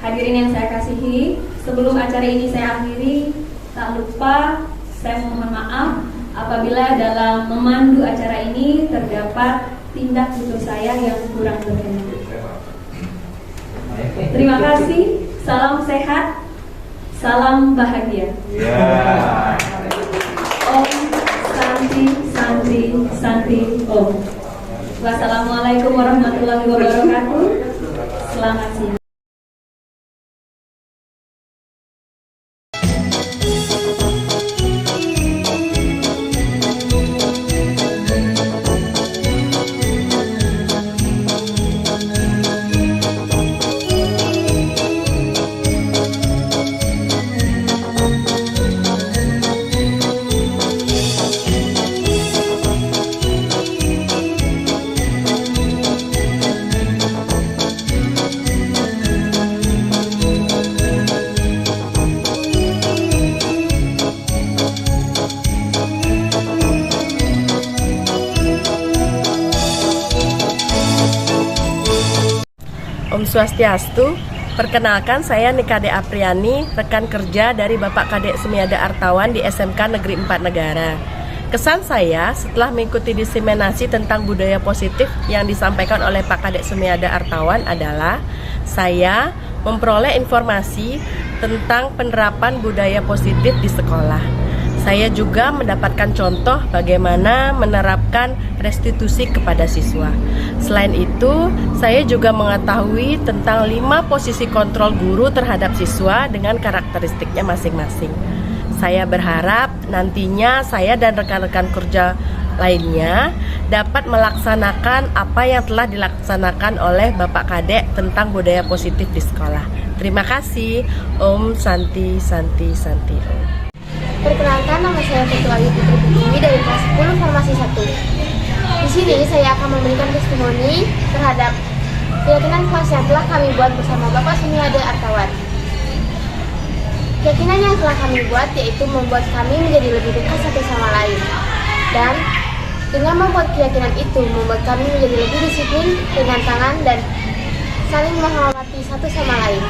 Hadirin yang saya kasihi, sebelum acara ini saya akhiri, tak lupa saya mohon maaf apabila dalam memandu acara ini terdapat tindak tutur saya yang kurang berkenan. Terima kasih, salam sehat. Salam bahagia. Om Santi Santi Santi Om. Wassalamualaikum warahmatullahi wabarakatuh. Selamat siang. Om Swastiastu, perkenalkan saya Nikade Apriani, rekan kerja dari Bapak Kadek Sumiada Artawan di SMK Negeri 4 Negara. Kesan saya setelah mengikuti diseminasi tentang budaya positif yang disampaikan oleh Pak Kadek Sumiada Artawan adalah saya memperoleh informasi tentang penerapan budaya positif di sekolah. Saya juga mendapatkan contoh bagaimana menerapkan restitusi kepada siswa. Selain itu, saya juga mengetahui tentang 5 posisi kontrol guru terhadap siswa dengan karakteristiknya masing-masing. Saya berharap nantinya saya dan rekan-rekan kerja lainnya dapat melaksanakan apa yang telah dilaksanakan oleh Bapak Kadek tentang budaya positif di sekolah. Terima kasih. Om Santi Santi Santi Om. Perkenalkan, nama saya Fitri Putri Putri dari kelas 10 Farmasi 1. Di sini saya akan memberikan testimoni terhadap keyakinan kelas yang telah kami buat bersama Bapak Sumiada Artawan. Keyakinan yang telah kami buat yaitu membuat kami menjadi lebih dekat satu sama lain. Dan dengan membuat keyakinan itu membuat kami menjadi lebih disiplin dengan tangan dan saling menghormati satu sama lain.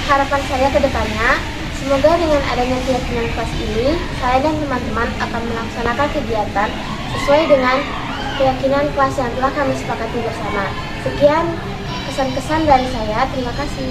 Harapan saya ke depannya, semoga dengan adanya keyakinan kelas ini, saya dan teman-teman akan melaksanakan kegiatan sesuai dengan keyakinan kelas yang telah kami sepakati bersama. Sekian kesan-kesan dari saya, terima kasih.